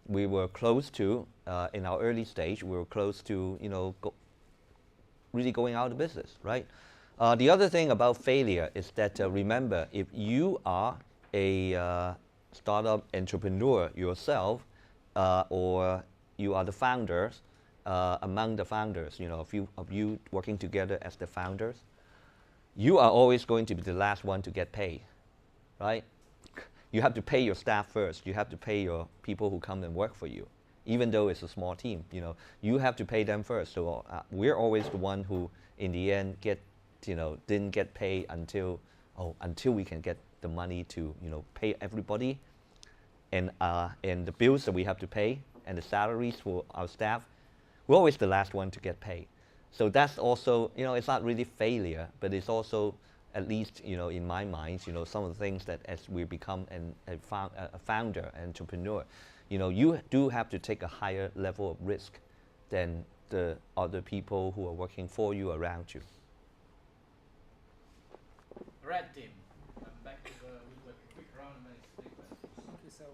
we were close to, in our early stage, we were close to, really going out of business, right? The other thing about failure is that, remember, if you are a startup entrepreneur yourself, or you are the founders, among the founders, a few of you working together as the founders, you are always going to be the last one to get paid, right? You have to pay your staff first. You have to pay your people who come and work for you, even though it's a small team. You have to pay them first. So we're always the one who, in the end, didn't get paid until we can get the money to pay everybody, and the bills that we have to pay and the salaries for our staff. We're always the last one to get paid. So that's also, it's not really failure, but it's also, at least, in my mind, some of the things that as we become a founder, an entrepreneur, you do have to take a higher level of risk than the other people who are working for you around you. Red team. I'm back with a quick round of questions. Okay, so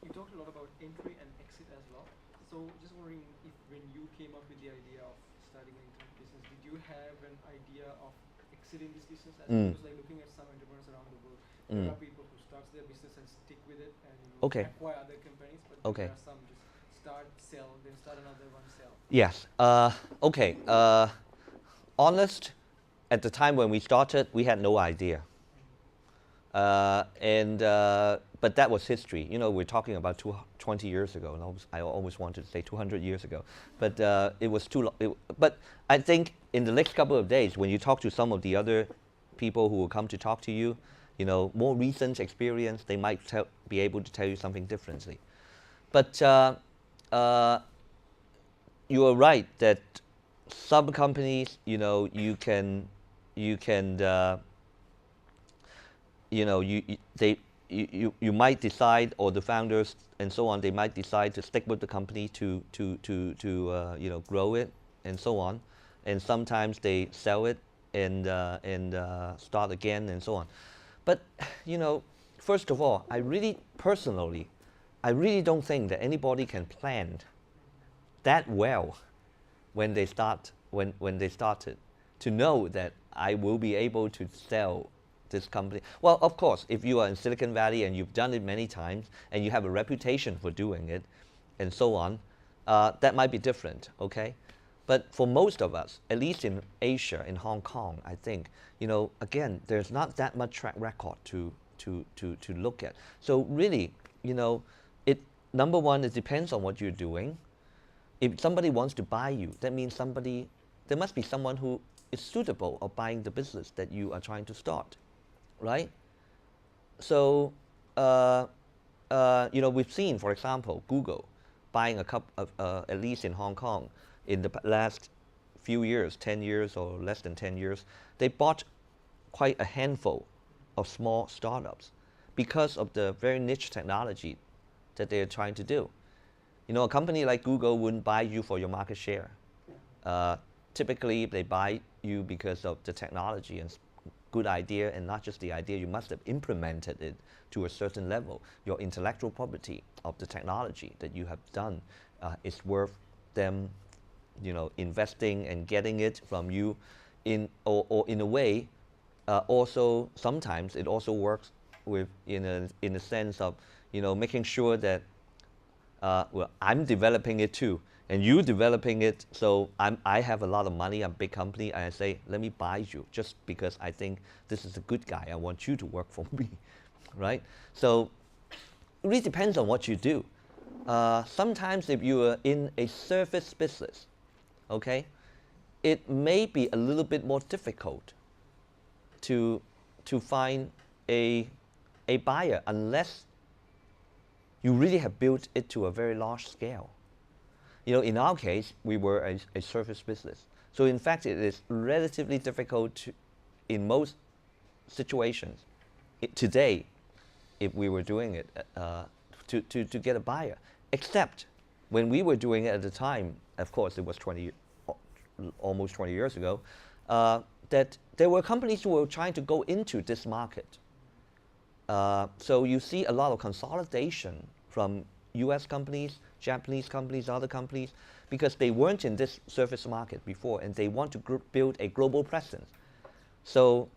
you talked a lot about entry and exit as well. So just wondering if when you came up with the idea of starting an internet business, did you have an idea of exiting this business? As because like looking at some entrepreneurs around the world, there are people who start their business and stick with it and acquire other companies, but there are some just start, sell, then start another one, sell? Yes. Okay. Honest, at the time when we started, we had no idea. But that was history. You know, we're talking about 20 years ago, and I almost wanted to say 200 years ago. But it was too long. But I think in the next couple of days, when you talk to some of the other people who will come to talk to you, you know, more recent experience, they might be able to tell you something differently. But you are right that some companies, you know, you might decide, or the founders and so on, they might decide to stick with the company to you know, grow it and so on, and sometimes they sell it and start again and so on. But you know, first of all, I really don't think that anybody can plan that well when they started to know that I will be able to sell this company. Well, of course, if you are in Silicon Valley and you've done it many times and you have a reputation for doing it and so on, that might be different, okay? But for most of us, at least in Asia, in Hong Kong, I think, you know, again, there's not that much track record to look at. So really, you know, number one, it depends on what you're doing. If somebody wants to buy you, that means there must be someone who is suitable of buying the business that you are trying to start, right? So, you know, we've seen, for example, Google buying a couple of, at least in Hong Kong, in the last few years, 10 years or less than 10 years, they bought quite a handful of small startups because of the very niche technology that they're trying to do. You know, a company like Google wouldn't buy you for your market share. Typically, they buy you because of the technology and good idea, and not just the idea, you must have implemented it to a certain level. Your intellectual property of the technology that you have done is worth them, you know, investing and getting it from you or in a way, also sometimes it also works with in a sense of, you know, making sure that well, I'm developing it too, and you developing it, so I have a lot of money, I'm a big company, and I say, let me buy you, just because I think this is a good guy, I want you to work for me, right? So it really depends on what you do. Sometimes if you are in a service business, okay, it may be a little bit more difficult to find a buyer unless you really have built it to a very large scale. You know, in our case, we were a service business. So in fact, it is relatively difficult in most situations today, if we were doing it, to get a buyer. Except when we were doing it at the time, of course, it was almost 20 years ago, that there were companies who were trying to go into this market. So you see a lot of consolidation from US companies, Japanese companies, other companies, because they weren't in this service market before and they want to build a global presence. So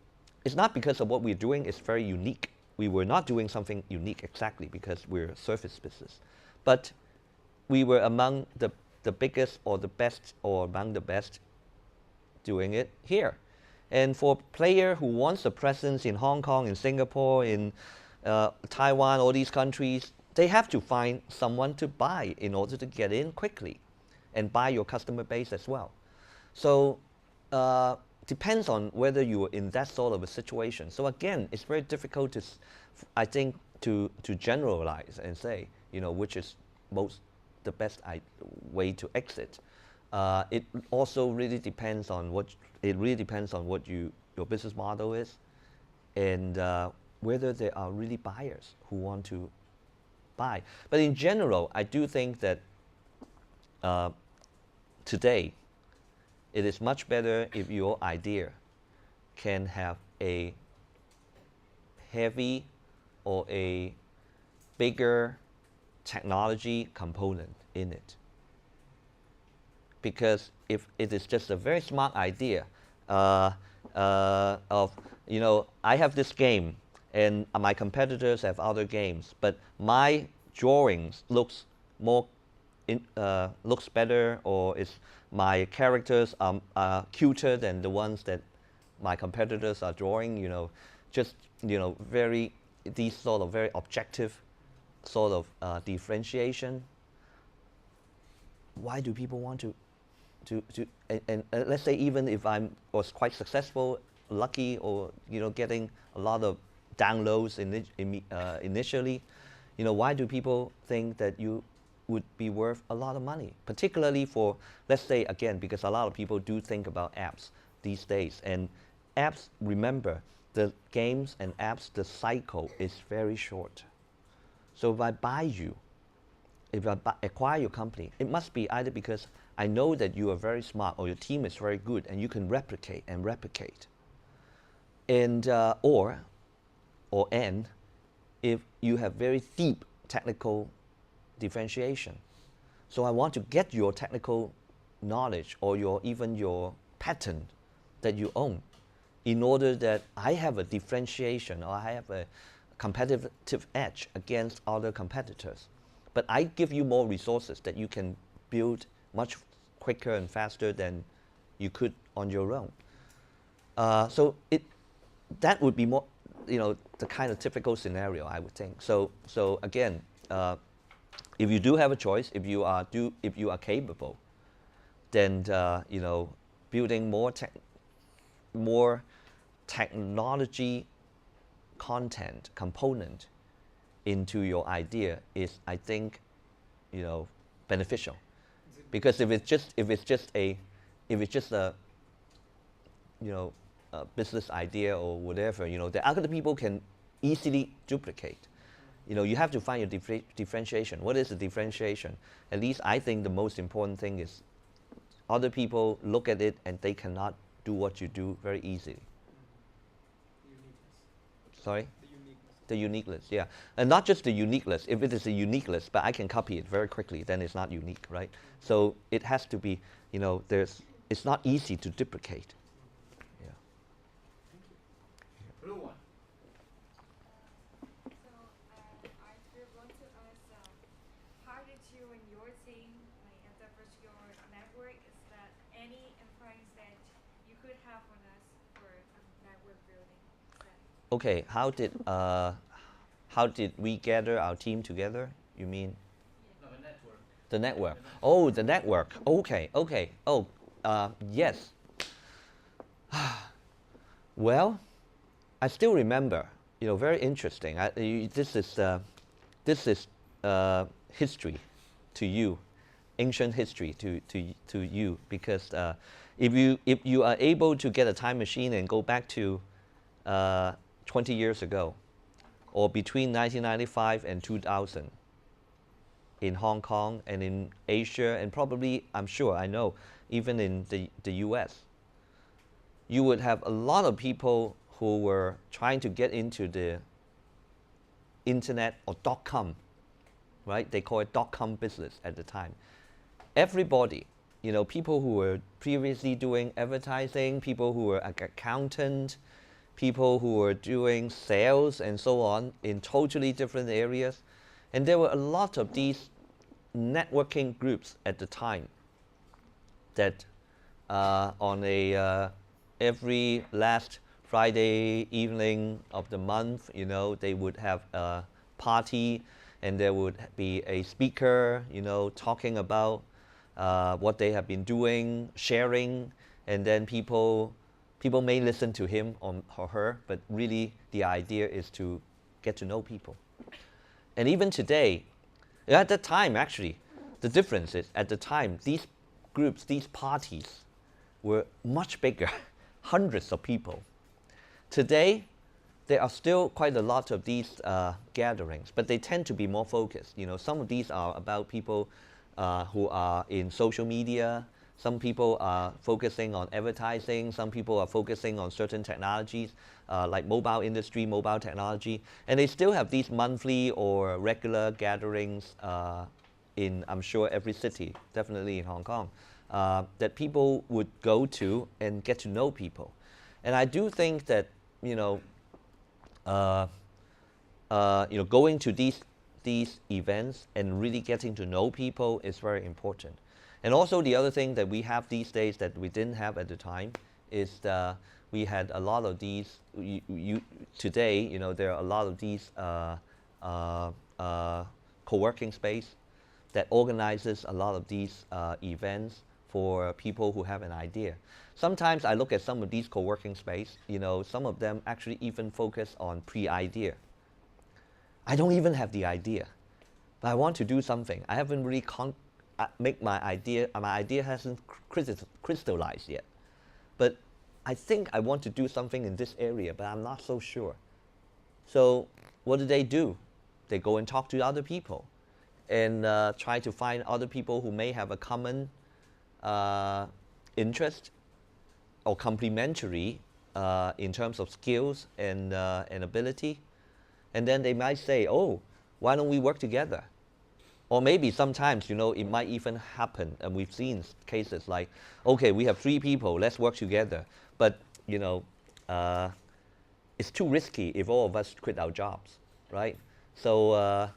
it's not because of what we're doing, it's very unique. We were not doing something unique exactly because we're a service business. But we were among the biggest or the best or among the best doing it here. And for a player who wants a presence in Hong Kong, in Singapore, in Taiwan, all these countries, they have to find someone to buy in order to get in quickly and buy your customer base as well. So depends on whether you are in that sort of a situation. So again, it's very difficult to, I think, to generalize and say, you know, which is the best way to exit. It also really depends on what your business model is, and whether there are really buyers who want to buy. But in general, I do think that today it is much better if your idea can have a heavy or a bigger technology component in it. Because if it is just a very smart idea of, you know, I have this game and my competitors have other games, but my drawings looks more looks better, or is my characters are cuter than the ones that my competitors are drawing. Just very these sort of very objective sort of differentiation. Why do people want to and let's say even if I was quite successful, lucky, or getting a lot of downloads initially, why do people think that you would be worth a lot of money? Particularly for, let's say again, because a lot of people do think about apps these days, and apps, remember, the games and apps, the cycle is very short. So if I buy you, if I acquire your company, it must be either because I know that you are very smart or your team is very good and you can replicate and replicate. And or if you have very deep technical differentiation. So I want to get your technical knowledge or even your patent that you own, in order that I have a differentiation or I have a competitive edge against other competitors. But I give you more resources that you can build much quicker and faster than you could on your own. So that would be more, the kind of typical scenario, I would think. So again, if you do have a choice, if you are capable, then building more technology content component into your idea is, I think, beneficial. Because if it's just a business idea or whatever, the other people can easily duplicate. You have to find your differentiation. What is the differentiation? At least I think the most important thing is other people look at it and they cannot do what you do very easily. Sorry? The uniqueness, yeah. And not just the uniqueness. If it is a uniqueness, but I can copy it very quickly, then it's not unique, right? So it has to be, it's not easy to duplicate. Yeah. Blue one. So I still want to ask, how did you and your team establish your network? Is that any influence that you could have on us for network building? Okay, how did we gather our team together? You mean? No, a network. The network. Oh, the network. Okay. Oh, yes. Well, I still remember. Very interesting. This is history to you, ancient history to you, because if you are able to get a time machine and go back to 20 years ago, or between 1995 and 2000, in Hong Kong and in Asia, and probably, I'm sure, I know, even in the US, you would have a lot of people who were trying to get into the internet or .com, right? They call it .com business at the time. Everybody, people who were previously doing advertising, people who were an accountant, people who were doing sales and so on in totally different areas. And there were a lot of these networking groups at the time that on every last Friday evening of the month, they would have a party, and there would be a speaker, talking about what they have been doing, sharing, and then people may listen to him or her, but really the idea is to get to know people. And even today, at that time actually, the difference is at the time, these groups, these parties were much bigger, hundreds of people. Today, there are still quite a lot of these gatherings, but they tend to be more focused. Some of these are about people who are in social media. Some people are focusing on advertising. Some people are focusing on certain technologies, like mobile industry, mobile technology. And they still have these monthly or regular gatherings in, I'm sure, every city, definitely in Hong Kong, that people would go to and get to know people. And I do think that, going to these events and really getting to know people is very important. And also the other thing that we have these days that we didn't have at the time is we had a lot of these, today, you know, there are a lot of these co-working space that organizes a lot of these events for people who have an idea. Sometimes I look at some of these co-working space, you know, some of them actually even focus on pre-idea. I don't even have the idea, but I want to do something. I haven't really make my idea hasn't crystallized yet. But I think I want to do something in this area, but I'm not so sure. So what do? They go and talk to other people and try to find other people who may have a common interest or complementary in terms of skills and ability. And then they might say, oh, why don't we work together? Or maybe sometimes, you know, it might even happen, and we've seen cases like, okay, we have 3 people, let's work together. But, you know, it's too risky if all of us quit our jobs, right? So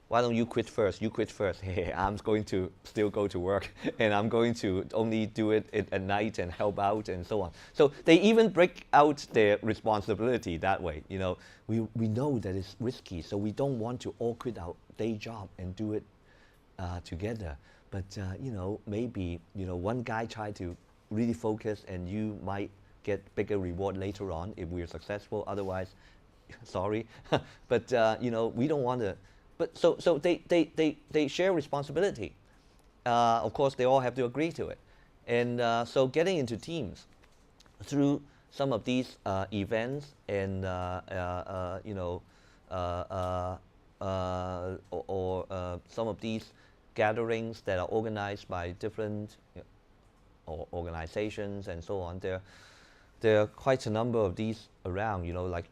why don't you quit first? You quit first. Hey, I'm going to still go to work, and I'm going to only do it at night and help out and so on. So they even break out their responsibility that way. You know, we know that it's risky, so we don't want to all quit our day job and do it together. But you know, maybe, you know, one guy try to really focus, and you might get bigger reward later on if we're successful. Otherwise, sorry. But you know, we don't want to. But so they share responsibility. Of course, they all have to agree to it. And so getting into teams through some of these events and you know, or some of these gatherings that are organized by different organizations and so on. There are quite a number of these around. You know, like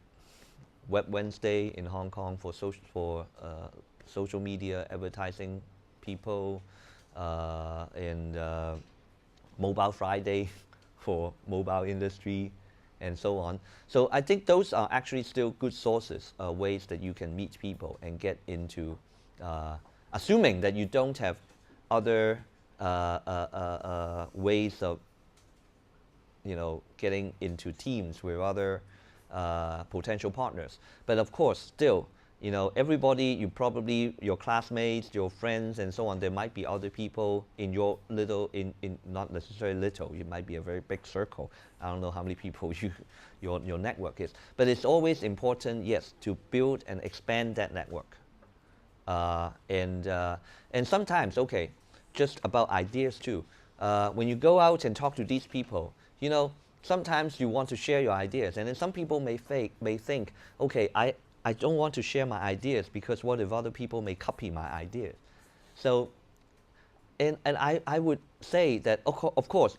Web Wednesday in Hong Kong for social media advertising people, and Mobile Friday for mobile industry, and so on. So I think those are actually still good sources, ways that you can meet people and get into, assuming that you don't have other ways of, you know, getting into teams with other potential partners. But of course, still, you know, everybody, you probably, your classmates, your friends, and so on, there might be other people in your little, in not necessarily little, it might be a very big circle. I don't know how many people your network is. But it's always important, yes, to build and expand that network. And sometimes, okay, just about ideas too. When you go out and talk to these people, you know, sometimes you want to share your ideas, and then some people may think, okay, I don't want to share my ideas because what if other people may copy my ideas? So, and I would say that of course,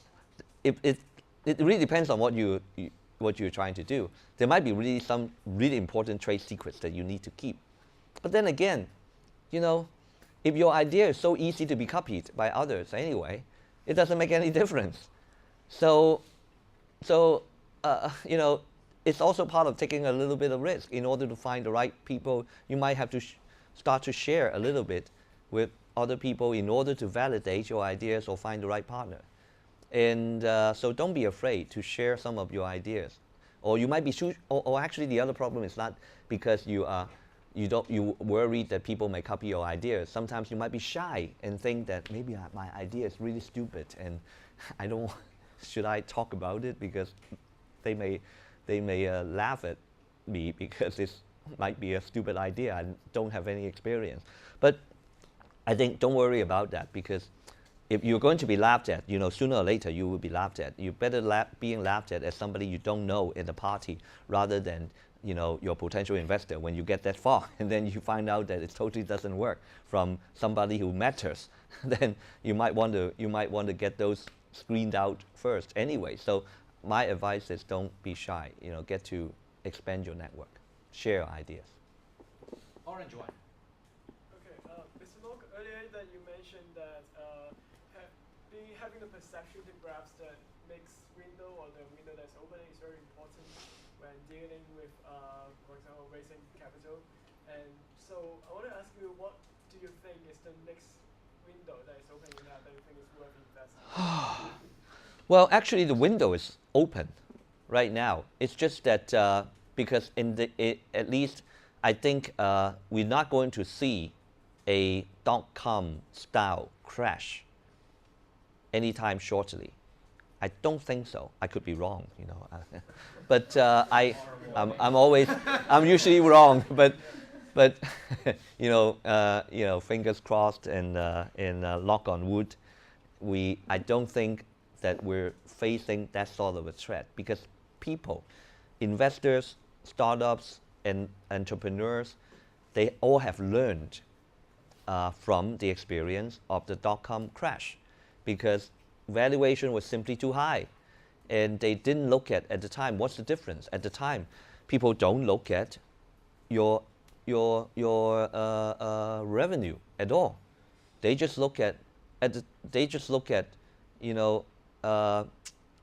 it really depends on what you're trying to do. There might be really some really important trade secrets that you need to keep. But then again, you know, if your idea is so easy to be copied by others anyway, it doesn't make any difference. So you know, it's also part of taking a little bit of risk. In order to find the right people, you might have to start to share a little bit with other people in order to validate your ideas or find the right partner. And so don't be afraid to share some of your ideas. Or you might be, or actually the other problem is not because you worry that people may copy your ideas. Sometimes you might be shy and think that maybe my idea is really stupid and I don't. Should I talk about it because they may laugh at me because it might be a stupid idea. I don't have any experience. But I think don't worry about that, because if you're going to be laughed at, you know, sooner or later you will be laughed at. You better being laughed at as somebody you don't know in the party rather than, you know, your potential investor when you get that far and then you find out that it totally doesn't work from somebody who matters. Then you might want to get those screened out first anyway. So my advice is don't be shy, you know, get to expand your network, share ideas. Orange one. Okay, Mr. Mok, earlier that you mentioned that having the perception that perhaps the next window or the window that's opening is very important when dealing with, for example, raising capital. And so I want to ask you, what do you think is the next window that is opening now that you think is worth investing? Well, actually, the window is open right now. It's just that because at least I think we're not going to see a dot-com style crash anytime shortly. I don't think so. I could be wrong, you know. But I'm usually wrong. But you know, fingers crossed and knock on wood. I don't think that we're facing that sort of a threat because people, investors, startups, and entrepreneurs, they all have learned from the experience of the dot-com crash because valuation was simply too high. And they didn't look at the time, what's the difference? At the time, people don't look at your revenue at all. They just look at you know,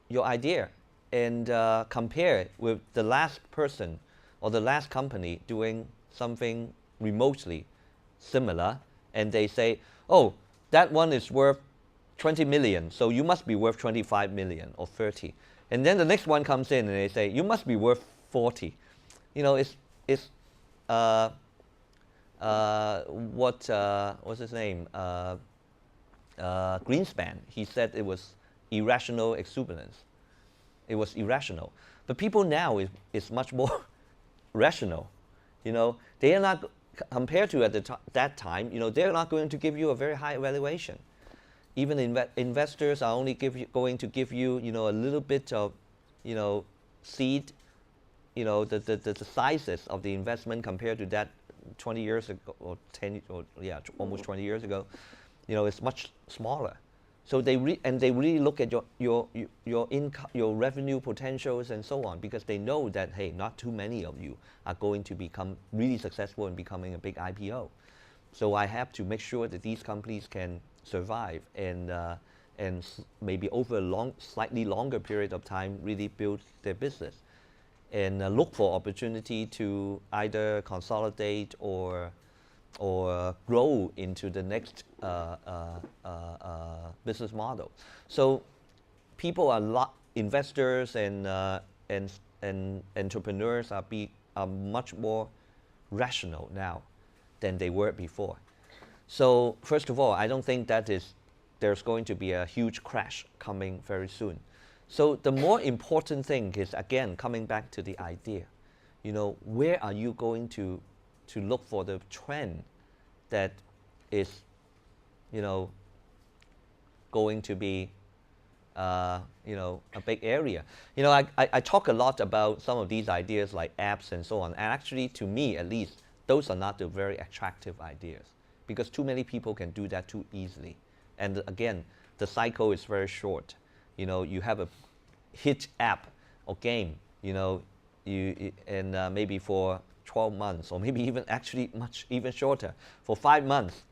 your idea and compare it with the last person or the last company doing something remotely similar, and they say, oh, that one is worth 20 million, so you must be worth 25 million or 30. And then the next one comes in and they say, you must be worth 40. You know, what's his name? Greenspan, he said it was irrational exuberance. It was irrational. But people now is much more rational. You know, they are not, compared to that time, you know, they're not going to give you a very high valuation. Even investors are only going to give you, you know, a little bit of, you know, seed, you know, the sizes of the investment compared to that 20 years ago or 10 or yeah, almost 20 years ago, you know, it's much smaller. So they really look at your income, your revenue potentials and so on, because they know that, hey, not too many of you are going to become really successful in becoming a big IPO. So I have to make sure that these companies can survive and maybe over a slightly longer period of time really build their business and look for opportunity to either consolidate or grow into the next business model. So people are investors and entrepreneurs are much more rational now than they were before. So first of all, I don't think there's going to be a huge crash coming very soon. So the more important thing is, again, coming back to the idea. You know, where are you going to look for the trend that is, you know, going to be, you know, a big area. You know, I talk a lot about some of these ideas like apps and so on. And actually, to me at least, those are not the very attractive ideas because too many people can do that too easily. And again, the cycle is very short. You know, you have a hit app or game, you know, and maybe for 12 months or maybe even actually even shorter, for 5 months.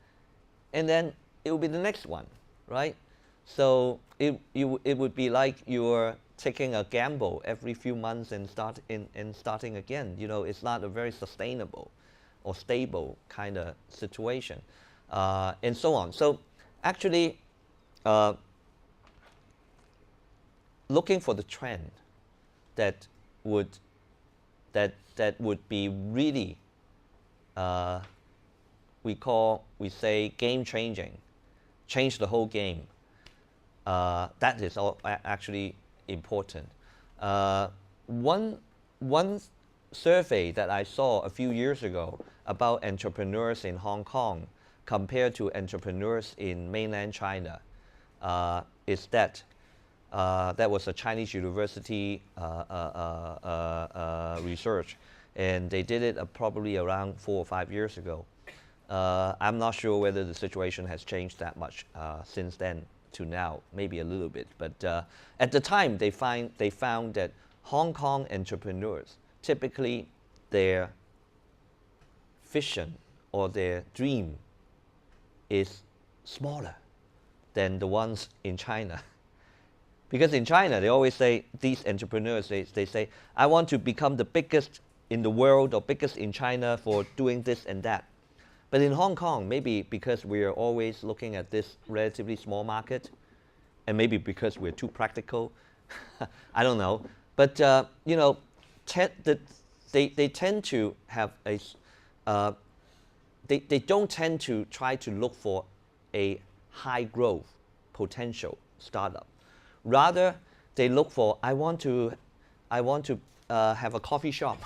And then it will be the next one, right? So it would be like you're taking a gamble every few months and starting again. You know, it's not a very sustainable or stable kind of situation, and so on. So actually, looking for the trend that would be really, we say game changing, change the whole game. That is actually important. One survey that I saw a few years ago about entrepreneurs in Hong Kong compared to entrepreneurs in mainland China is that that was a Chinese university research, and they did it probably around 4 or 5 years ago. I'm not sure whether the situation has changed that much since then to now, maybe a little bit. But at the time, they found that Hong Kong entrepreneurs, typically their vision or their dream is smaller than the ones in China. Because in China, they always say, these entrepreneurs, they say, I want to become the biggest in the world or biggest in China for doing this and that. But in Hong Kong, maybe because we are always looking at this relatively small market, and maybe because we're too practical, I don't know. But you know, they tend to have a they don't tend to try to look for a high growth potential startup. Rather, they look for I want to have a coffee shop.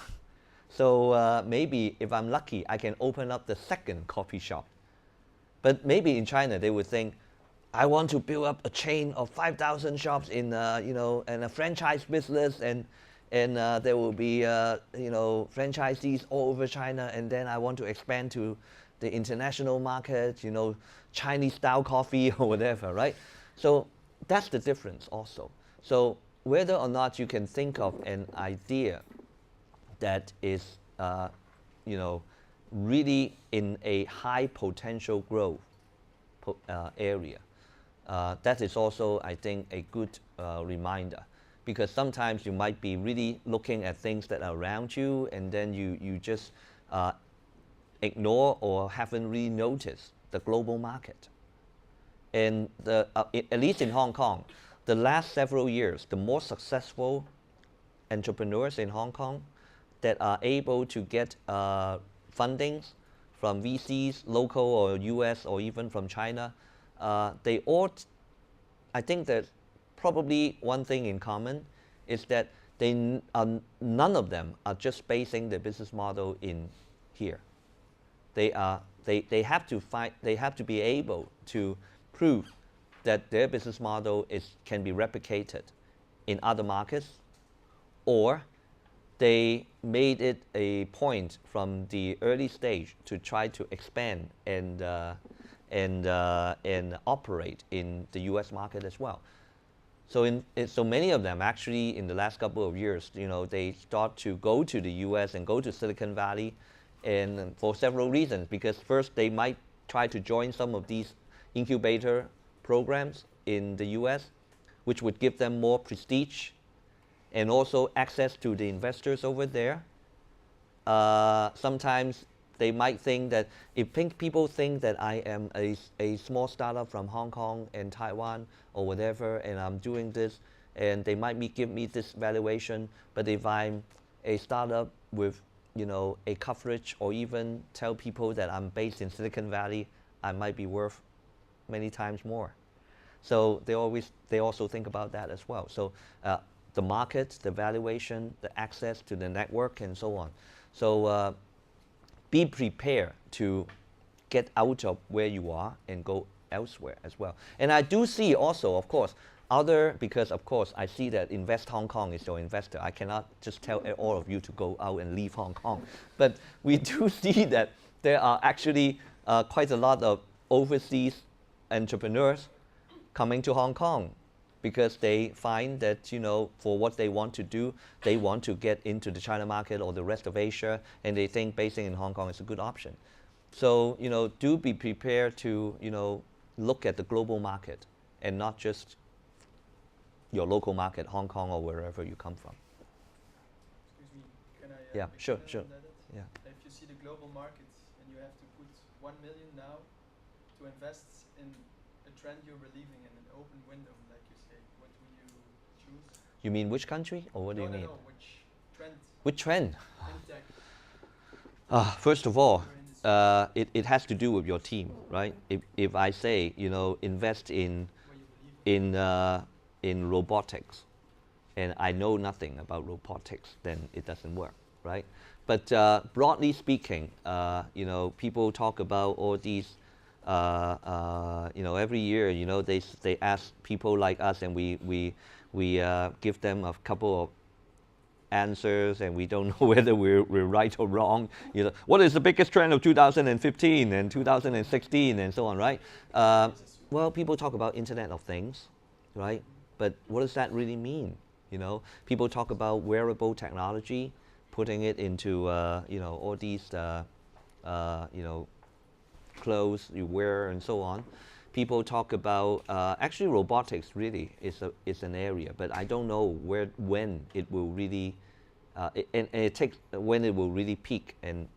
So maybe if I'm lucky, I can open up the second coffee shop. But maybe in China, they would think, I want to build up a chain of 5,000 shops in you know, and a franchise business, and there will be you know, franchisees all over China, and then I want to expand to the international market, you know, Chinese style coffee or whatever, right? So that's the difference also. So whether or not you can think of an idea that is you know, really in a high potential growth area, that is also, I think, a good reminder, because sometimes you might be really looking at things that are around you, and then you just ignore or haven't really noticed the global market. And at least in Hong Kong, the last several years, the more successful entrepreneurs in Hong Kong that are able to get fundings from VCs, local or US or even from China, they all, I think there's probably one thing in common, is that none of them are just basing their business model in here. They have to be able to prove that their business model can be replicated in other markets, or they made it a point from the early stage to try to expand and operate in the US market as well. So so many of them actually in the last couple of years, you know, they start to go to the US and go to Silicon Valley, and for several reasons. Because first, they might try to join some of these incubator programs in the US, which would give them more prestige and also access to the investors over there. Sometimes they might think that if people think that I am a small startup from Hong Kong and Taiwan or whatever, and I'm doing this, and they might give me this valuation, but if I'm a startup with, you know, a coverage, or even tell people that I'm based in Silicon Valley, I might be worth many times more. So they also think about that as well. So the market, the valuation, the access to the network, and so on. So be prepared to get out of where you are and go elsewhere as well. And I do see also, of course, because of course I see that Invest Hong Kong is your investor. I cannot just tell all of you to go out and leave Hong Kong. But we do see that there are actually quite a lot of overseas entrepreneurs coming to Hong Kong, because they find that, you know, for what they want to do, they want to get into the China market or the rest of Asia, and they think basing in Hong Kong is a good option. So, you know, do be prepared to, you know, look at the global market and not just your local market, Hong Kong or wherever you come from. Excuse me, can I Yeah, sure. on that? Yeah. If you see the global markets and you have to put 1 million now to invest in a trend you're believing in, an open window, like you say, what will you choose? You mean which country, or what do you mean? No, which trend? Which trend? Fintech. First of all, it has to do with your team, right? If I say, you know, invest in robotics, and I know nothing about robotics, then it doesn't work, right? But broadly speaking, you know, people talk about all these. You know, every year, you know, they ask people like us, and we give them a couple of answers, and we don't know whether we're right or wrong. You know, what is the biggest trend of 2015 and 2016 and so on, right? Well, people talk about Internet of Things, right? But what does that really mean? You know, people talk about wearable technology, putting it into you know, all these you know, clothes you wear and so on. People talk about actually robotics really is an area, but I don't know when it will really And it takes when it will really peak and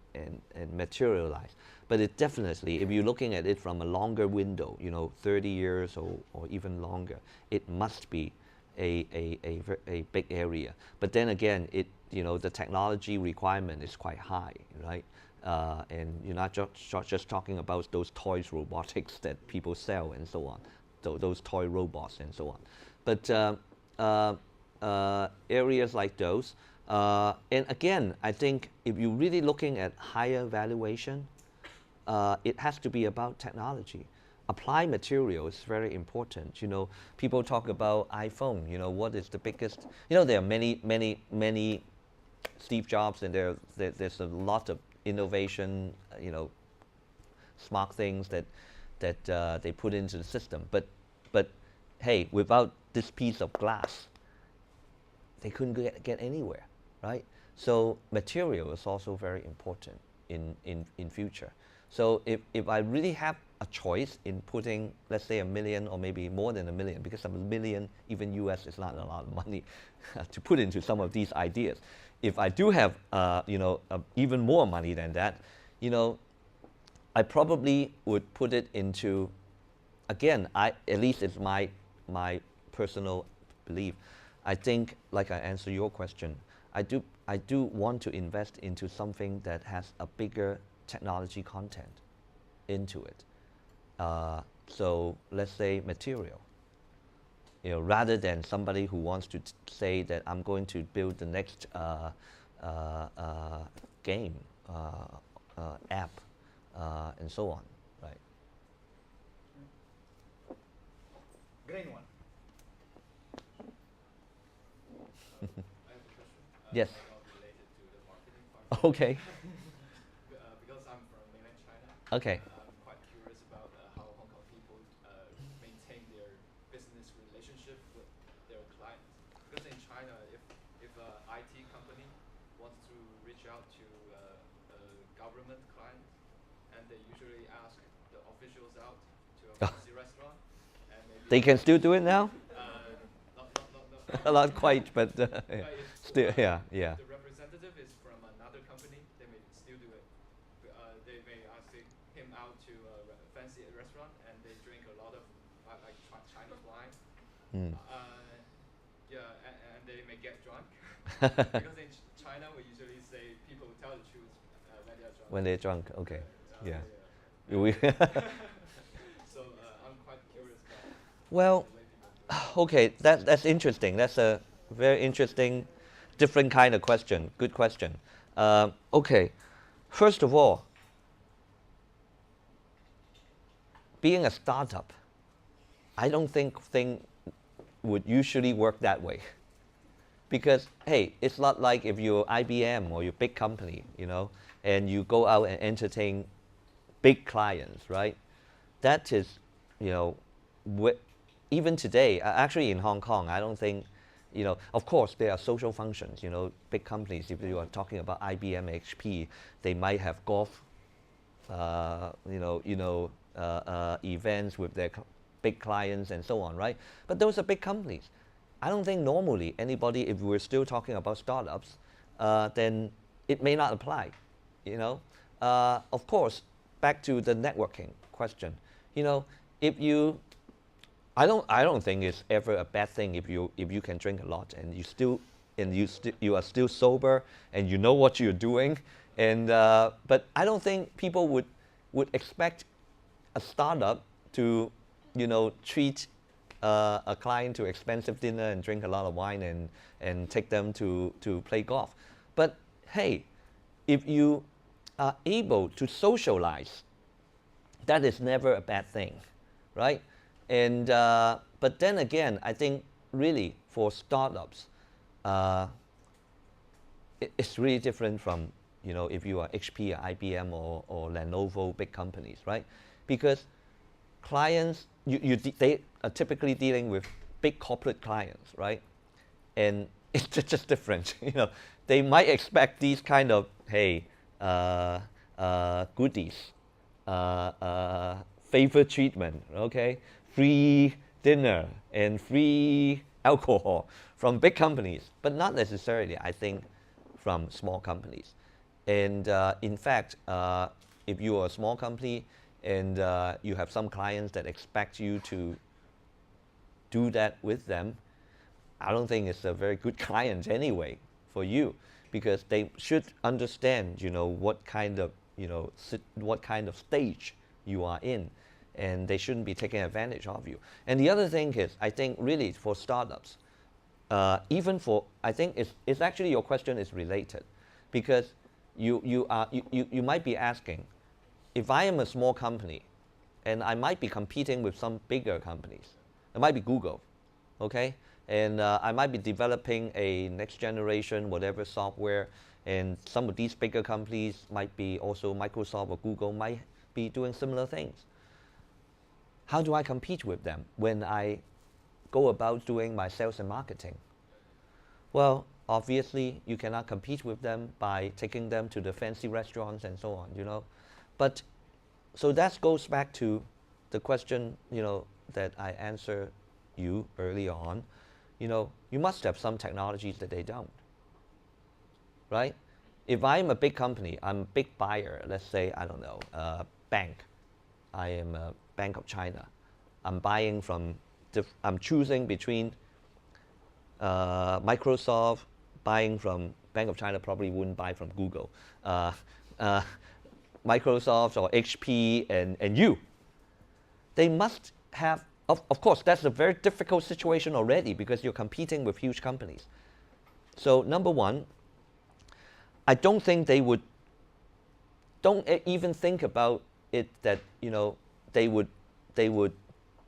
materialize. But it definitely, if you're looking at it from a longer window, 30 years or even longer, it must be a big area. But then again, the technology requirement is quite high, right? And you're not just talking about those toys robotics that people sell and so on, those toy robots and so on. But areas like those, and again, I think if you're really looking at higher valuation, it has to be about technology. Applied material is very important. People talk about iPhone. What is the biggest? There are many Steve Jobs, and there's a lot of innovation. Smart things that they put into the system. But hey, without this piece of glass, they couldn't get anywhere, right? So material is also very important in future. So if I really have a choice in putting, let's say, $1 million or maybe more than $1 million, because $1 million, even US, is not a lot of money to put into some of these ideas. If I do have, even more money than that, I probably would put it into, again, at least it's my personal belief. I think, like I answer your question, I do want to invest into something that has a bigger technology content into it. So let's say material. Rather than somebody who wants to say that I'm going to build the next game, app, and so on, right? Green one. I have a question. Yes. Not related to the marketing part. Okay. Because I'm from mainland China. Okay. I'm quite curious about how Hong Kong people maintain their business relationship with their clients. Because in China, if an IT company wants to reach out to a government client, and they usually ask the officials out to a fancy restaurant, and maybe They can still do it now? not Not quite, but still, yeah. If the representative is from another company, they may still do it. They may ask him out to a fancy restaurant, and they drink a lot of like Chinese wine. Mm. And they may get drunk. Because in China, we usually say people tell the truth when they are drunk. When they're drunk, okay. Yeah. So I'm quite curious about Well, okay, that's interesting. That's a very interesting, different kind of question. Good question. Okay, first of all, being a startup, I don't think things would usually work that way. Because, hey, it's not like if you're IBM or you're a big company, and you go out and entertain big clients, right? That is, even today, actually in Hong Kong, I don't think, of course there are social functions, big companies, if you are talking about IBM, HP, they might have golf, events with their big clients and so on, right? But those are big companies. I don't think normally anybody, if we're still talking about startups, then it may not apply, Of course, back to the networking question, if you, I don't think it's ever a bad thing if you can drink a lot and you are still sober and you know what you're doing, and but I don't think people would expect a startup to treat a client to expensive dinner and drink a lot of wine and take them to play golf. But hey, if you are able to socialize, that is never a bad thing, right? And but then again, I think really for startups, it's really different from if you are HP or IBM or Lenovo, big companies, right? Because clients, they are typically dealing with big corporate clients, right? And it's just different. They might expect these kind of goodies, favor treatment, okay, free dinner and free alcohol from big companies, but not necessarily, I think, from small companies. And in fact, if you are a small company and you have some clients that expect you to do that with them, I don't think it's a very good client anyway for you, because they should understand, what kind of, what kind of stage you are in, and they shouldn't be taking advantage of you. And the other thing is, I think really for startups, even for, I think it's actually your question is related, because you might be asking, if I am a small company, and I might be competing with some bigger companies, it might be Google, okay? And I might be developing a next generation whatever software, and some of these bigger companies might be also Microsoft or Google might be doing similar things. How do I compete with them when I go about doing my sales and marketing? Well, obviously you cannot compete with them by taking them to the fancy restaurants and so on, But so that goes back to the question, that I answered you early on. You must have some technologies that they don't, right? If I'm a big company, I'm a big buyer, let's say, I don't know, bank. I am a Bank of China. I'm buying from, I'm choosing between Microsoft, buying from Bank of China, probably wouldn't buy from Google. Microsoft or HP and you. They must have, of course, that's a very difficult situation already because you're competing with huge companies. So number one, I don't think they would, don't even think about it that, they would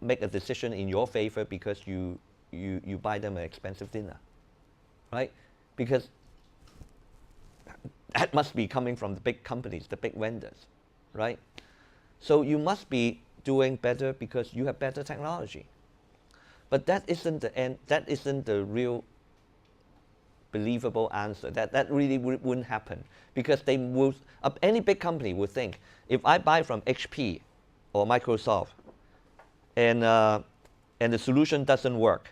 make a decision in your favor because you buy them an expensive dinner, right? Because that must be coming from the big companies, the big vendors, right? So you must be doing better because you have better technology. But that isn't the end, that isn't the real believable answer. That really wouldn't happen because they will, any big company would think, if I buy from HP or Microsoft and the solution doesn't work,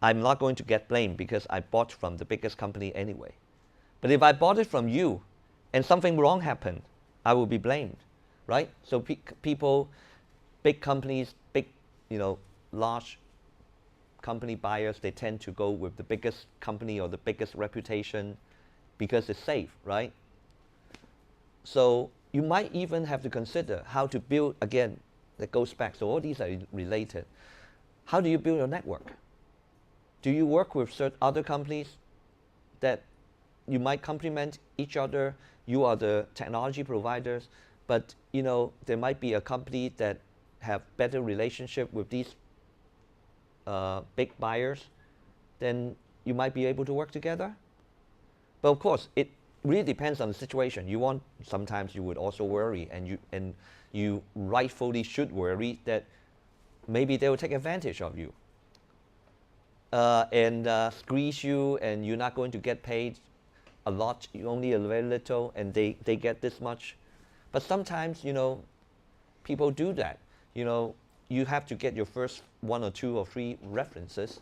I'm not going to get blamed because I bought from the biggest company anyway. But if I bought it from you and something wrong happened, I will be blamed, right? So people, big companies, big, large company buyers, they tend to go with the biggest company or the biggest reputation because it's safe, right? So you might even have to consider how to build, again, that goes back, so all these are related. How do you build your network? Do you work with certain other companies that you might complement each other? You are the technology providers, but there might be a company that have better relationship with these big buyers, then you might be able to work together. But of course, it really depends on the situation. Sometimes you would also worry, and you rightfully should worry that maybe they will take advantage of you and squeeze you, and you're not going to get paid a lot, only a very little, and they get this much. But sometimes, people do that. You have to get your first 1 or 2 or 3 references,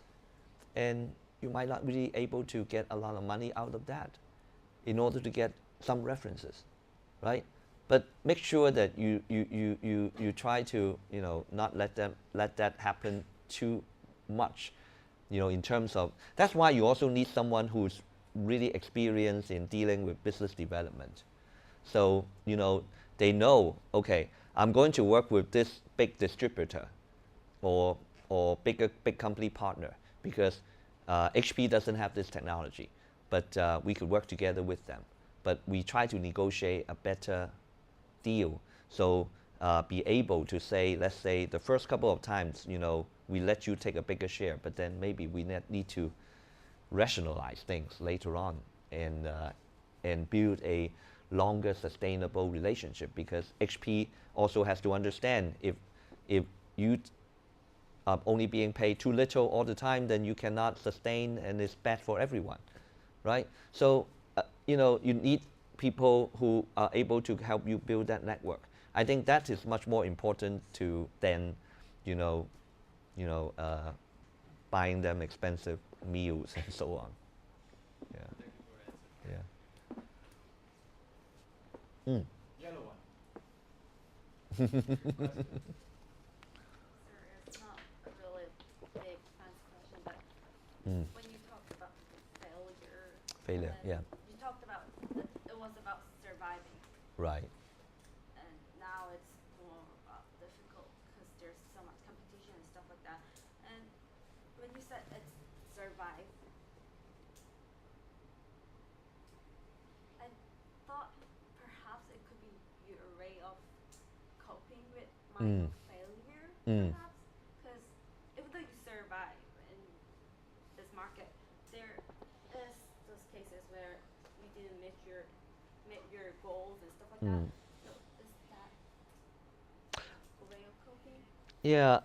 and you might not really able to get a lot of money out of that in order to get some references, right? But make sure that you try to not let that happen too much, in terms of, that's why you also need someone who's really experienced in dealing with business development. So they know, okay, I'm going to work with this big distributor or big company partner because HP doesn't have this technology, but we could work together with them. But we try to negotiate a better deal. So be able to say, let's say the first couple of times, we let you take a bigger share, but then maybe we need to rationalize things later on and build a longer sustainable relationship, because HP also has to understand if you are only being paid too little all the time, then you cannot sustain, and it's bad for everyone, right? So you need people who are able to help you build that network. I think that is much more important than buying them expensive meals and so on. Yeah. Thank you for Mm. Yellow one. Sorry, it's not a really big fancy question, but Mm. when you talked about failure, Failure, and yeah. you talked about that it was about surviving, Right. and now it's more about difficult because there's so much competition and stuff like that. And when you said it's survive, I thought perhaps it could be your way of coping with Mm. failure, Mm. perhaps, because even though you survive in this market, there is those cases where you didn't meet your goals and stuff like that. Mm. So is that a way of coping? Yeah,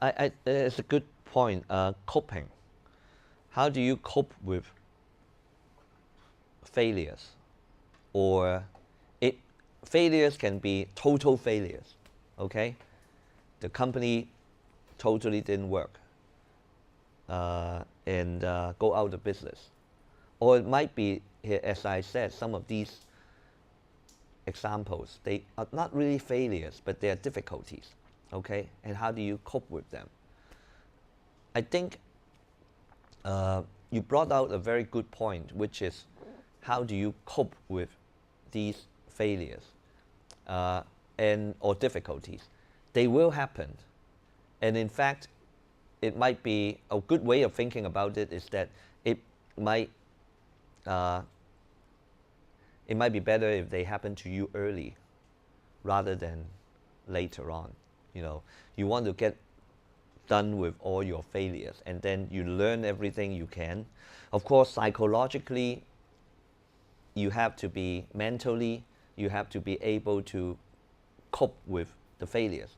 it's a good point. Coping. How do you cope with failures? Or it failures can be total failures. Okay, the company totally didn't work and go out of business. Or it might be, as I said, some of these examples, they are not really failures, but they are difficulties. Okay, and how do you cope with them? I think you brought out a very good point, which is how do you cope with these failures and or difficulties? They will happen, and in fact, it might be a good way of thinking about it is that it might uh, it might be better if they happen to you early rather than later on. You know, you want to get done with all your failures and then you learn everything you can. Of course, psychologically, you have to be mentally, you have to be able to cope with the failures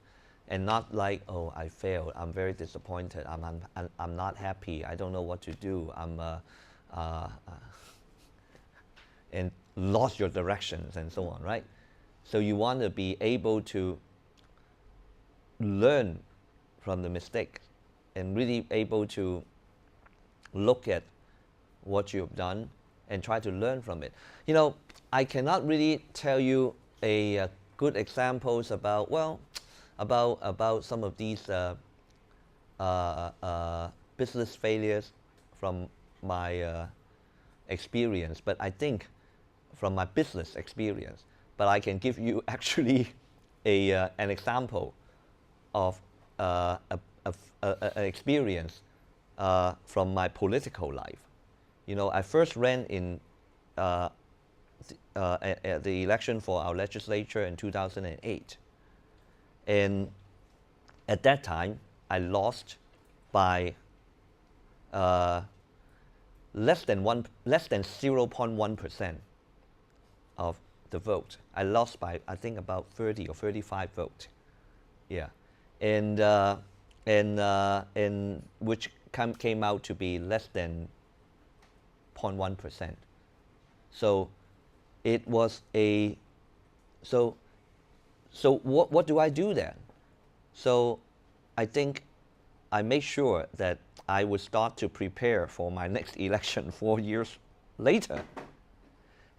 and not like, oh, I failed, I'm very disappointed, I'm not happy, I don't know what to do, and lost your directions and so on, right? So you want to be able to learn from the mistake and really able to look at what you've done and try to learn from it. You know, I cannot really tell you a good examples about, well, about some of these business failures from my experience, but I think from my business experience, but I can give you actually an example of an experience from my political life. You know, I first ran in at the election for our legislature in 2008, and at that time I lost by less than 0.1% of the vote. I lost by I think about 30 or 35 votes. Yeah, and which came out to be less than 0.1%. So it was a so what do I do then? So I think I made sure that I would start to prepare for my next election 4 years later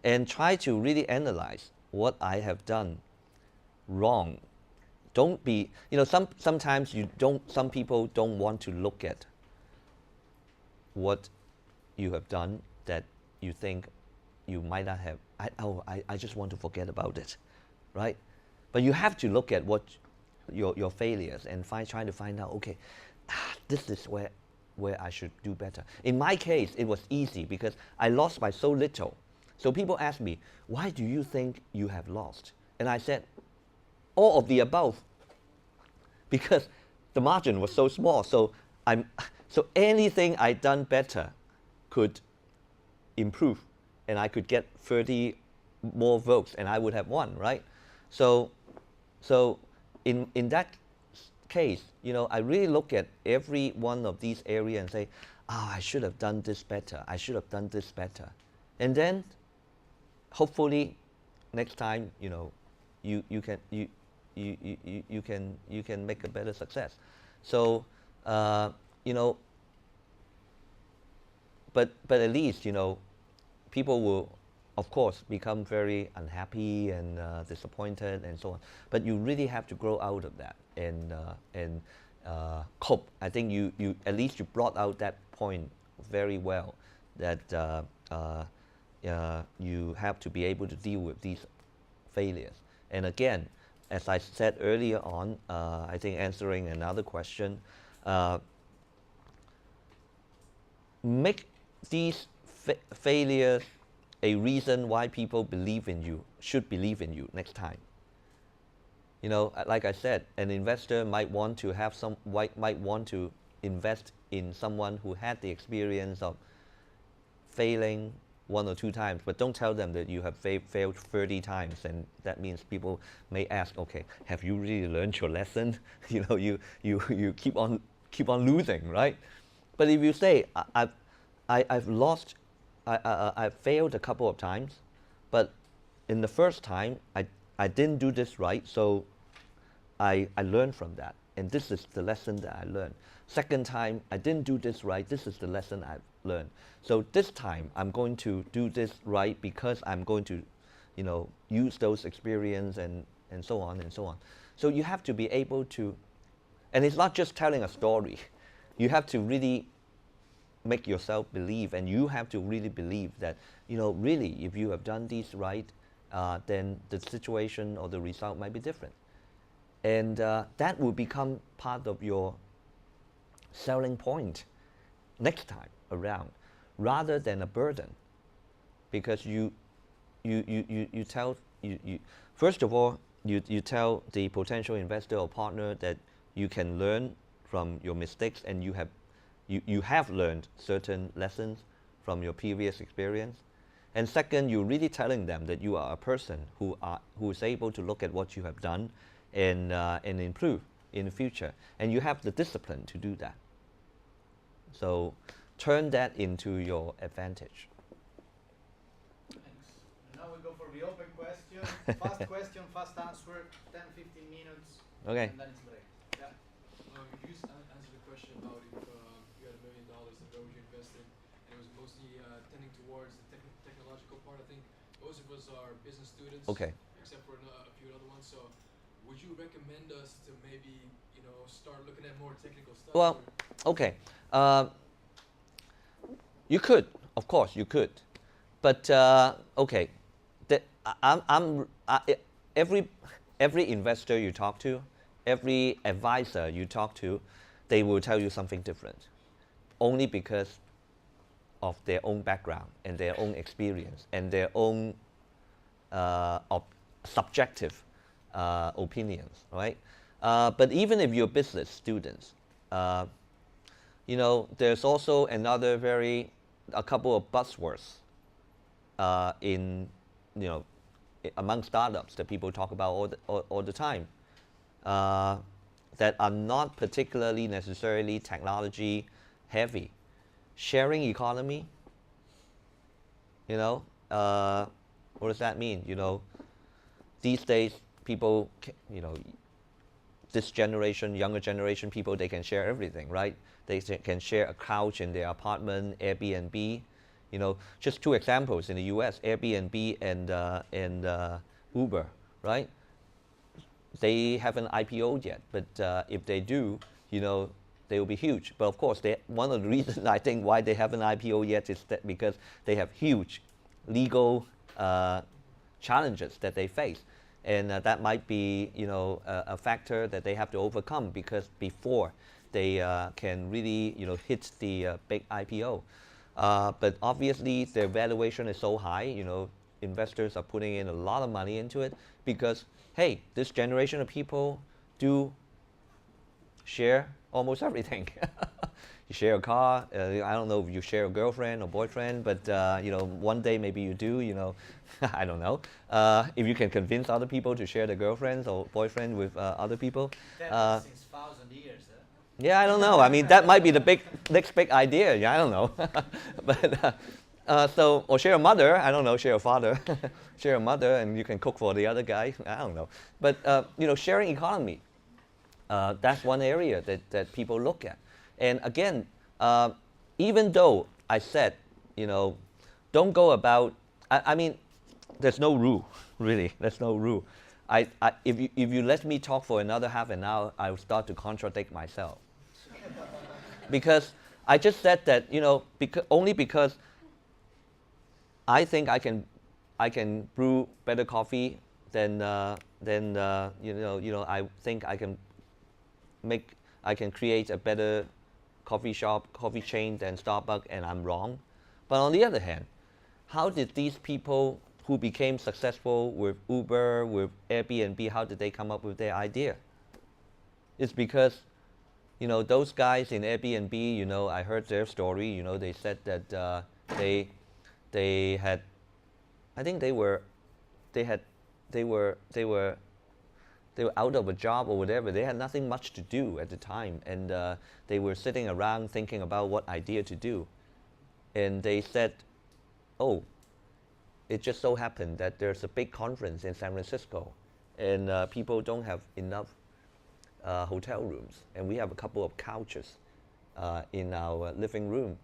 and try to really analyze what I have done wrong. Don't be, you know, sometimes some people don't want to look at what you have done that you think you might not have. I just want to forget about it, right? But you have to look at what your failures and trying to find out, okay, this is where I should do better. In my case, it was easy because I lost by so little. So people ask me, why do you think you have lost? And I said, all of the above, because the margin was so small. So anything I done better could improve, and I could get 30 more votes, and I would have won, right? So in that case, you know, I really look at every one of these areas and say, I should have done this better. I should have done this better, and then hopefully next time, you know, you can make a better success. So you know, but at least, you know, people will of course, become very unhappy and disappointed and so on. But you really have to grow out of that and cope. I think you at least you brought out that point very well, that you have to be able to deal with these failures. And again, as I said earlier on, I think answering another question, make these failures a reason why people believe in you, should believe in you next time. You know, like I said, an investor might want to have might want to invest in someone who had the experience of failing 1 or 2 times, but don't tell them that you have failed 30 times, and that means people may ask, okay, have you really learned your lesson? You know, you keep on losing, right? But if you say, I've lost, I've failed a couple of times, but in the first time I didn't do this right, so I learned from that, and this is the lesson that I learned. Second time I didn't do this right, this is the lesson I've learned. So this time I'm going to do this right because I'm going to, you know, use those experience and so on and so on. So you have to be able to, and it's not just telling a story. You have to really make yourself believe, and you have to really believe that, you know, really, if you have done this right, then the situation or the result might be different. And that will become part of your selling point next time around, rather than a burden. Because you tell, first of all, you tell the potential investor or partner that you can learn from your mistakes, and you have learned certain lessons from your previous experience. And second, you're really telling them that you are a person who is able to look at what you have done and improve in the future. And you have the discipline to do that. So turn that into your advantage. Thanks. Now we go for the open question. Fast question, fast answer, 10, 15 minutes. Okay. And then it's break. Yeah. You just answered the question about if you had $1 million and where would you invest in, and it was mostly tending towards the technological part. I think most of us are business students, Okay. except for a few other ones. So, would you recommend us to maybe, you know, start looking at more technical stuff? Well, okay. You could, of course, you could, but okay. Every investor you talk to, every advisor you talk to, they will tell you something different, only because of their own background and their own experience and their own subjective opinions, right? But even if you're business students, you know, there's also a couple of buzzwords in, you know, among startups that people talk about all the time, that are not particularly necessarily technology heavy. Sharing economy, you know, what does that mean? You know, these days people, you know, this generation, younger generation people, they can share everything, right? They can share a couch in their apartment, Airbnb. You know, just 2 examples in the US, Airbnb and Uber, right? They haven't IPO'd yet, but if they do, you know, they will be huge. But of course, one of the reasons I think why they haven't IPO'd yet is that because they have huge legal challenges that they face. And that might be, you know, a factor that they have to overcome, because before they can really, you know, hit the big IPO. But obviously their valuation is so high, you know, investors are putting in a lot of money into it because, hey, this generation of people do share almost everything. You share a car, I don't know if you share a girlfriend or boyfriend, but you know, one day maybe you do, you know, I don't know. If you can convince other people to share their girlfriends or boyfriend with other people. That since 1,000 years, huh? Yeah, I don't know. I mean, that might be the next big idea. Yeah, I don't know. But so, or share a mother. I don't know. Share a father. Share a mother, and you can cook for the other guy. I don't know. But you know, sharing economy. That's one area that people look at. And again, even though I said, you know, don't go about. I mean, there's no rule, really. There's no rule. If you let me talk for another half an hour, I will start to contradict myself. Because I just said that, only because I think I can brew better coffee than I think I can create a better coffee chain than Starbucks, and I'm wrong. But on the other hand, how did these people who became successful with Uber, with Airbnb, how did they come up with their idea? It's because, those guys in Airbnb, I heard their story. They said that they had, I think they were out of a job or whatever. They had nothing much to do at the time, and they were sitting around thinking about what idea to do. And they said, oh, it just so happened that there's a big conference in San Francisco, and people don't have enough hotel rooms, and we have a couple of couches in our living room.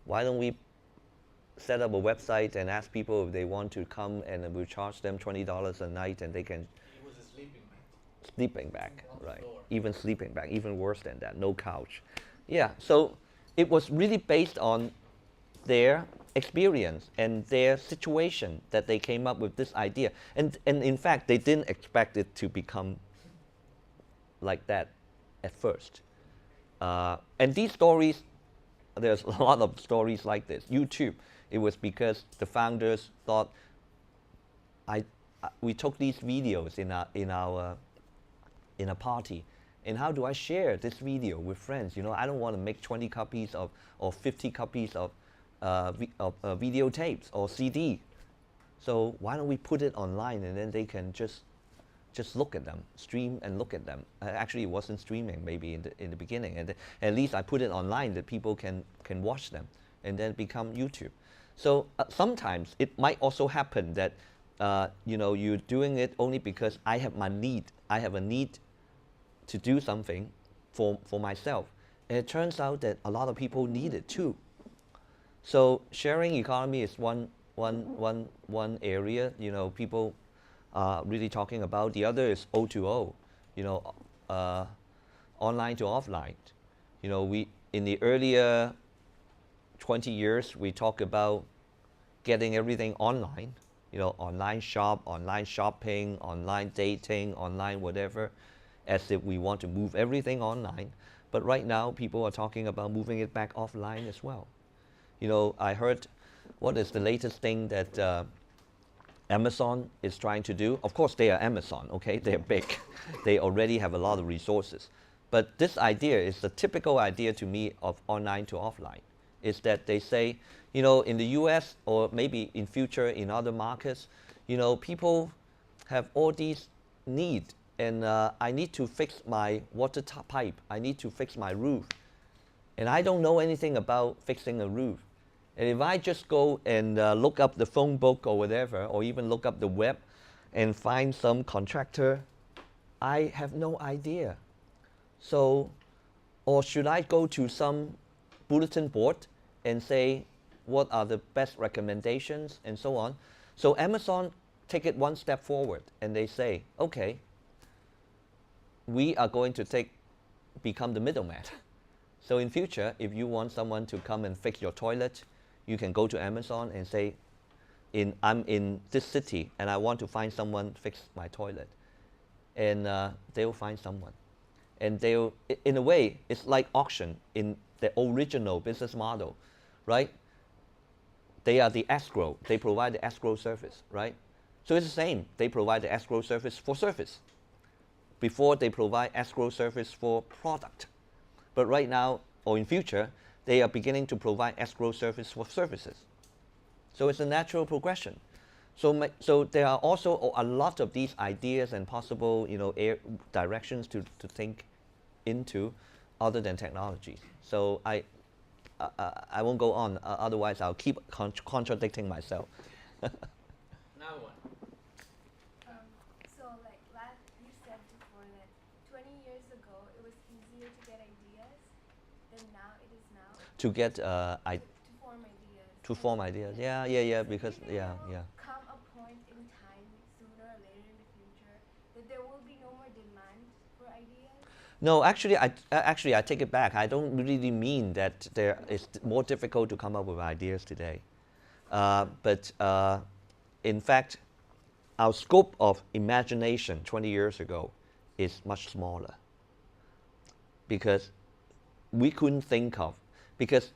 Why don't we set up a website and ask people if they want to come, and we'll charge them $20 a night, and they can. It was a sleeping bag. Sleeping bag, right? Floor. Even sleeping bag, even worse than that, no couch. Yeah, so it was really based on their experience and their situation that they came up with this idea. And in fact, they didn't expect it to become like that at first. And these stories, there's a lot of stories like this. YouTube, it was because the founders thought, we took these videos in a party, and how do I share this video with friends? I don't want to make 20 copies or 50 copies of videotapes or CD. So why don't we put it online, and then they can just look at them, stream and look at them. Actually, it wasn't streaming maybe in the beginning, and at least I put it online that people can watch them, and then become YouTube. So sometimes it might also happen that you're doing it only because I have a need to do something for myself, and it turns out that a lot of people need it too. So sharing economy is one area, people are really talking about. The other is O2O, online to offline. We in the earlier 20 years we talk about getting everything online, online shop, online shopping, online dating, online whatever, as if we want to move everything online. But right now people are talking about moving it back offline as well. I heard, what is the latest thing that Amazon is trying to do? Of course, they are Amazon, okay? They're big. They already have a lot of resources. But this idea is the typical idea to me of online to offline, is that they say, in the US or maybe in future in other markets, people have all these needs, and I need to fix my water pipe. I need to fix my roof. And I don't know anything about fixing a roof. And if I just go and look up the phone book or whatever, or even look up the web and find some contractor, I have no idea. So, or should I go to some bulletin board and say, what are the best recommendations and so on? So Amazon take it one step forward, and they say, okay, we are going to become the middleman. So in future, if you want someone to come and fix your toilet, you can go to Amazon and say, I'm in this city and I want to find someone to fix my toilet. And they'll find someone. And they'll, in a way, it's like auction in the original business model, right? They are the escrow. They provide the escrow service, right? So it's the same. They provide the escrow service for service. Before, they provide escrow service for product. But right now, or in future, they are beginning to provide escrow service for services. So it's a natural progression. So there are also a lot of these ideas and possible directions to think into other than technology. So I won't go on, otherwise I'll keep contradicting myself. Another one. So you said before that 20 years ago it was easier to get ideas than now it is now. To get to form ideas. To form ideas. Yeah, because Come a point in ideas? No, actually, I take it back. I don't really mean that it's more difficult to come up with ideas today. But in fact, our scope of imagination 20 years ago is much smaller because we couldn't think of, because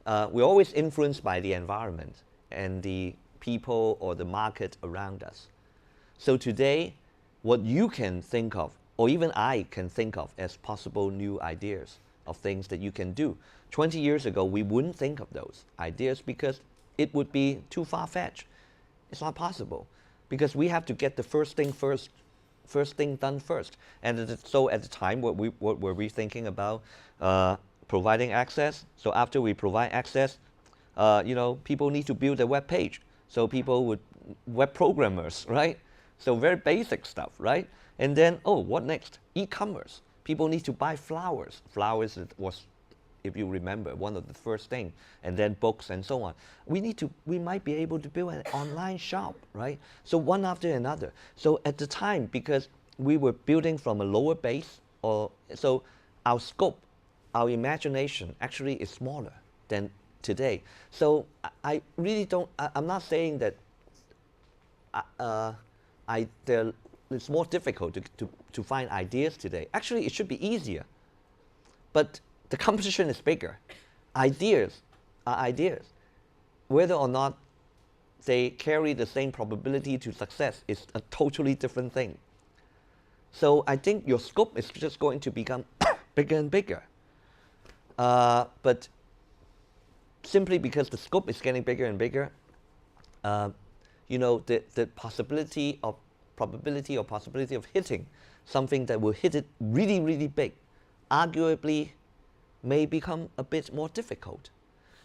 we're always influenced by the environment and the people or the market around us. So today, what you can think of, or even I can think of as possible new ideas of things that you can do. 20 years ago, we wouldn't think of those ideas because it would be too far-fetched. It's not possible because we have to get the first thing done first. And so at the time, what were we thinking about? Providing access. So after we provide access, people need to build a web page. So people would, web programmers, right? So very basic stuff, right? And then, what next? E-commerce. People need to buy flowers. Flowers was, if you remember, one of the first things. And then books and so on. We might be able to build an online shop, right? So one after another. So at the time, because we were building from a lower base, so our scope, our imagination actually is smaller than today. So I really don't, I'm not saying that it's more difficult to find ideas today. Actually, it should be easier. But the competition is bigger. Ideas are ideas. Whether or not they carry the same probability to success is a totally different thing. So I think your scope is just going to become bigger and bigger. But simply because the scope is getting bigger and bigger, the possibility of hitting something that will hit it really, really big, arguably may become a bit more difficult.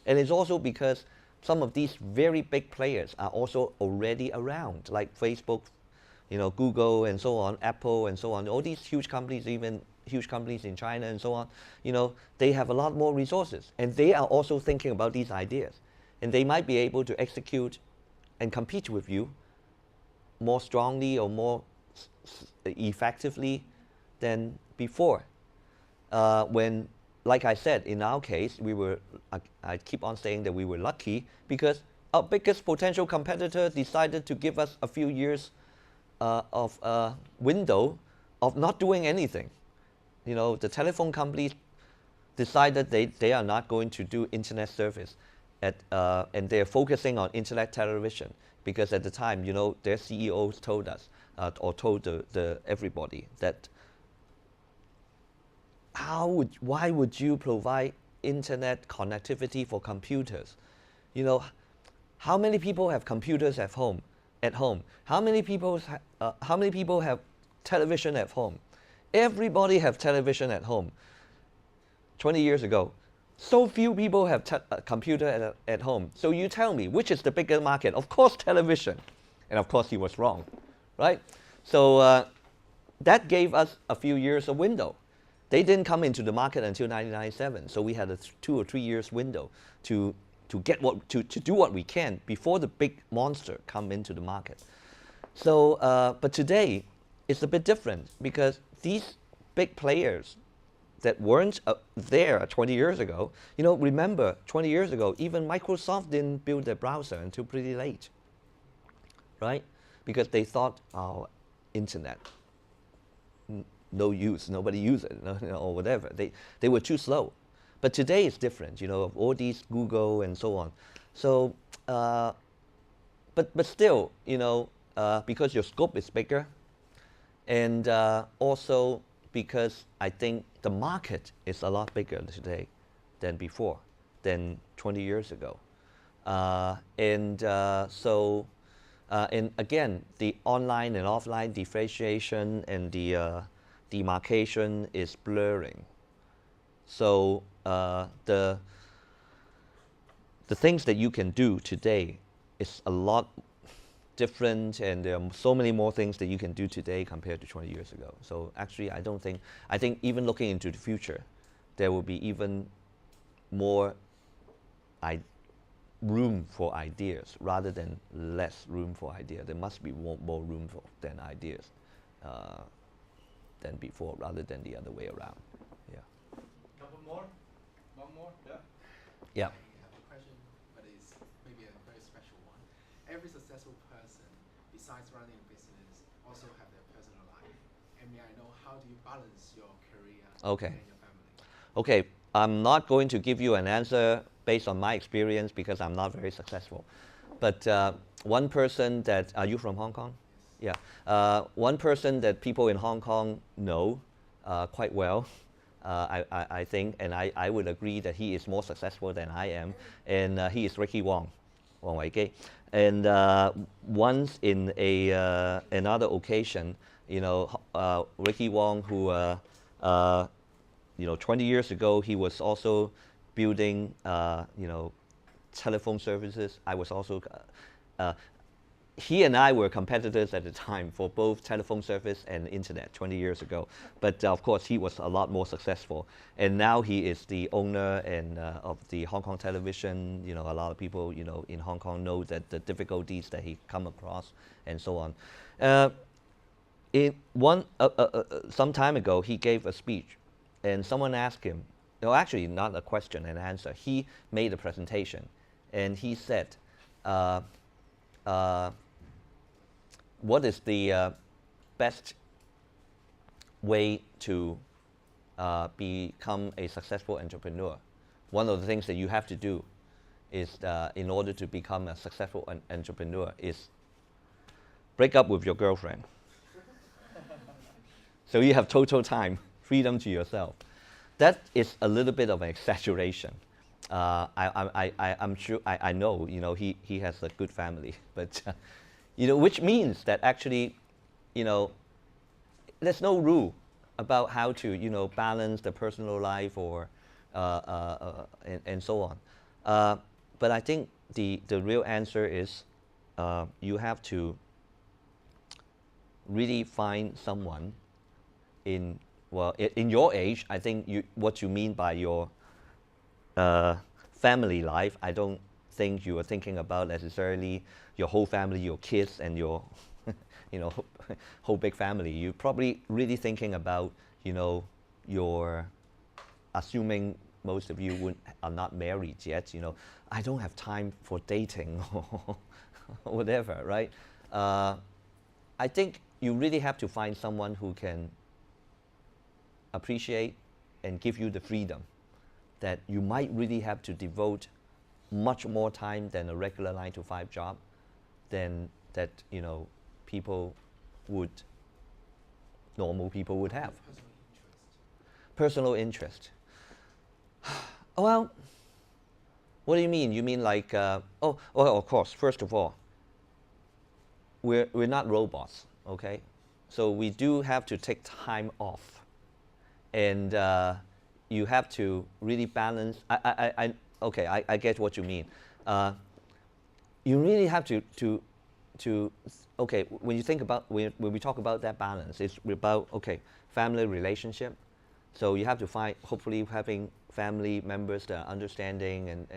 And it's also because some of these very big players are also already around, like Facebook, Google and so on, Apple and so on, all these huge companies, even huge companies in China and so on, they have a lot more resources. And they are also thinking about these ideas. And they might be able to execute and compete with you more strongly or more effectively than before. When, like I said, in our case, I keep on saying that we were lucky because our biggest potential competitor decided to give us a few years of window of not doing anything. The telephone companies decided they are not going to do internet service, and they're focusing on internet television because at the time, their CEOs told us or told everybody that why would you provide internet connectivity for computers? How many people have computers at home? How many people have television at home? Everybody have television at home. 20 years ago, so few people have a computer at home. So you tell me, which is the bigger market? Of course, television. And of course, he was wrong, right? So that gave us a few years of window. They didn't come into the market until 1997. So we had a 2 or 3 years window to do what we can before the big monster come into the market. So, but today, it's a bit different because these big players that weren't there 20 years ago, remember 20 years ago, even Microsoft didn't build their browser until pretty late, right? Because they thought, internet, no use, nobody uses it, or whatever. They were too slow. But today it's different, of all these Google and so on. So, but still, because your scope is bigger, and also because I think the market is a lot bigger today than before, than 20 years ago. And again, the online and offline differentiation and the demarcation is blurring. So the things that you can do today is a lot different, and there are so many more things that you can do today compared to 20 years ago. So actually, I think even looking into the future, there will be even more room for ideas rather than less room for ideas. There must be more room than ideas than before, rather than the other way around. Yeah. Couple more? One more? Yeah. Yeah. I have a question, but it's maybe a very special one. Every successful person, besides running a business, also have their personal life. And may I know, how do you balance your career Okay. and your family? Okay, I'm not going to give you an answer based on my experience because I'm not very successful. But one person that, are you from Hong Kong? Yes. Yeah. One person that people in Hong Kong know quite well, I think, and I would agree that he is more successful than I am, and he is Ricky Wong, Wong Wei Gei. And once in another occasion, Ricky Wong, who 20 years ago, he was also building, telephone services. I was also, he and I were competitors at the time for both telephone service and internet 20 years ago. But of course, he was a lot more successful. And now he is the owner and of the Hong Kong television. A lot of people, in Hong Kong know that the difficulties that he come across and so on. Some time ago, he gave a speech. And someone asked him, no, actually not a question and answer. He made a presentation, and he said, what is the best way to become a successful entrepreneur? One of the things that you have to do is, in order to become a successful entrepreneur, is break up with your girlfriend. So you have total time, freedom to yourself. That is a little bit of an exaggeration. I'm sure, I know, he has a good family, but, which means that actually, there's no rule about how to, balance the personal life or, and so on. But I think the real answer is you have to really find someone in your age. I think what you mean by your family life, I don't think you are thinking about necessarily your whole family, your kids, and your whole big family. You're probably really thinking about your, assuming most of you are not married yet. I don't have time for dating or whatever, right? I think you really have to find someone who can appreciate and give you the freedom that you might really have to devote much more time than a regular 9-to-5 job, than that normal people would have. Personal interest. Well, what do you mean? You mean like, of course, first of all, we're not robots, okay? So we do have to take time off. And you have to really balance. I get what you mean. You really have to when you think about, when we talk about that balance, it's about, family relationship. So you have to find, hopefully having family members that are understanding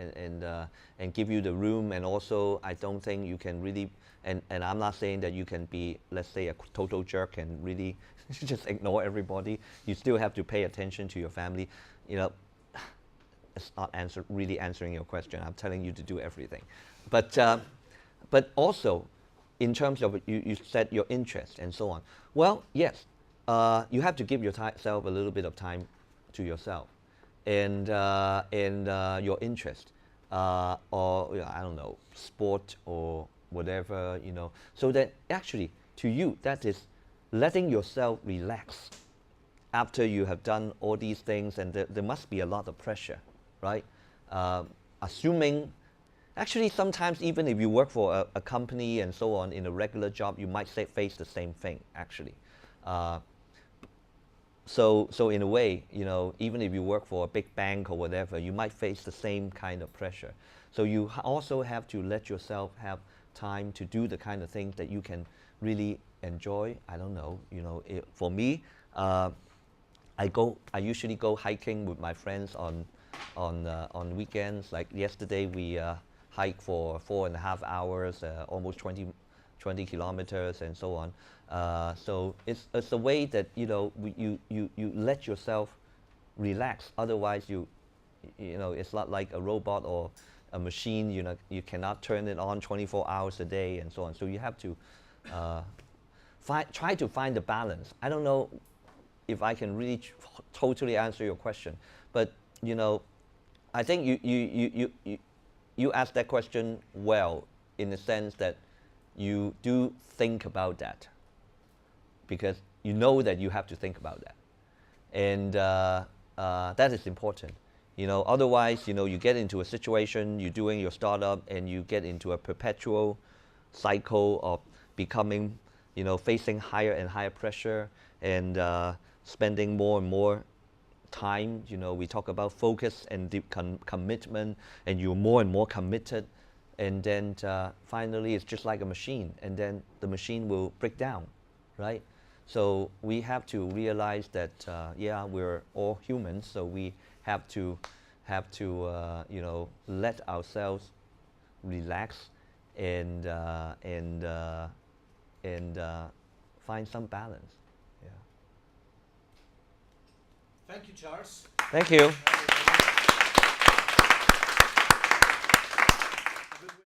and give you the room. And also, I don't think you can really, and I'm not saying that you can be, let's say, a total jerk and really just ignore everybody. You still have to pay attention to your family. It's not really answering your question. I'm telling you to do everything. But also, in terms of, you said your interest and so on. Well, yes, you have to give yourself a little bit of time to yourself and your interest, or I don't know, sport or whatever, so that actually to you that is letting yourself relax after you have done all these things, and there must be a lot of pressure, right? Assuming, actually sometimes even if you work for a company and so on in a regular job, you might face the same thing actually. So in a way, even if you work for a big bank or whatever, you might face the same kind of pressure. So you also have to let yourself have time to do the kind of things that you can really enjoy. I don't know, for me, I usually go hiking with my friends on weekends. Like yesterday, we hiked for 4.5 hours, almost 20 20 kilometers and so on. So it's a way that you let yourself relax. Otherwise, it's not like a robot or a machine. You cannot turn it on 24 hours a day and so on. So you have to try to find the balance. I don't know if I can really totally answer your question, but I think you asked that question well, in the sense that you do think about that, because you know that you have to think about that, and that is important. Otherwise, you get into a situation, you're doing your startup, and you get into a perpetual cycle of becoming, facing higher and higher pressure, and spending more and more time. We talk about focus and deep commitment, and you're more and more committed, and then finally it's just like a machine, and then the machine will break down, right? So we have to realize that we're all humans, so we have to let ourselves relax and find some balance. Yeah. Thank you, Charles. Thank you.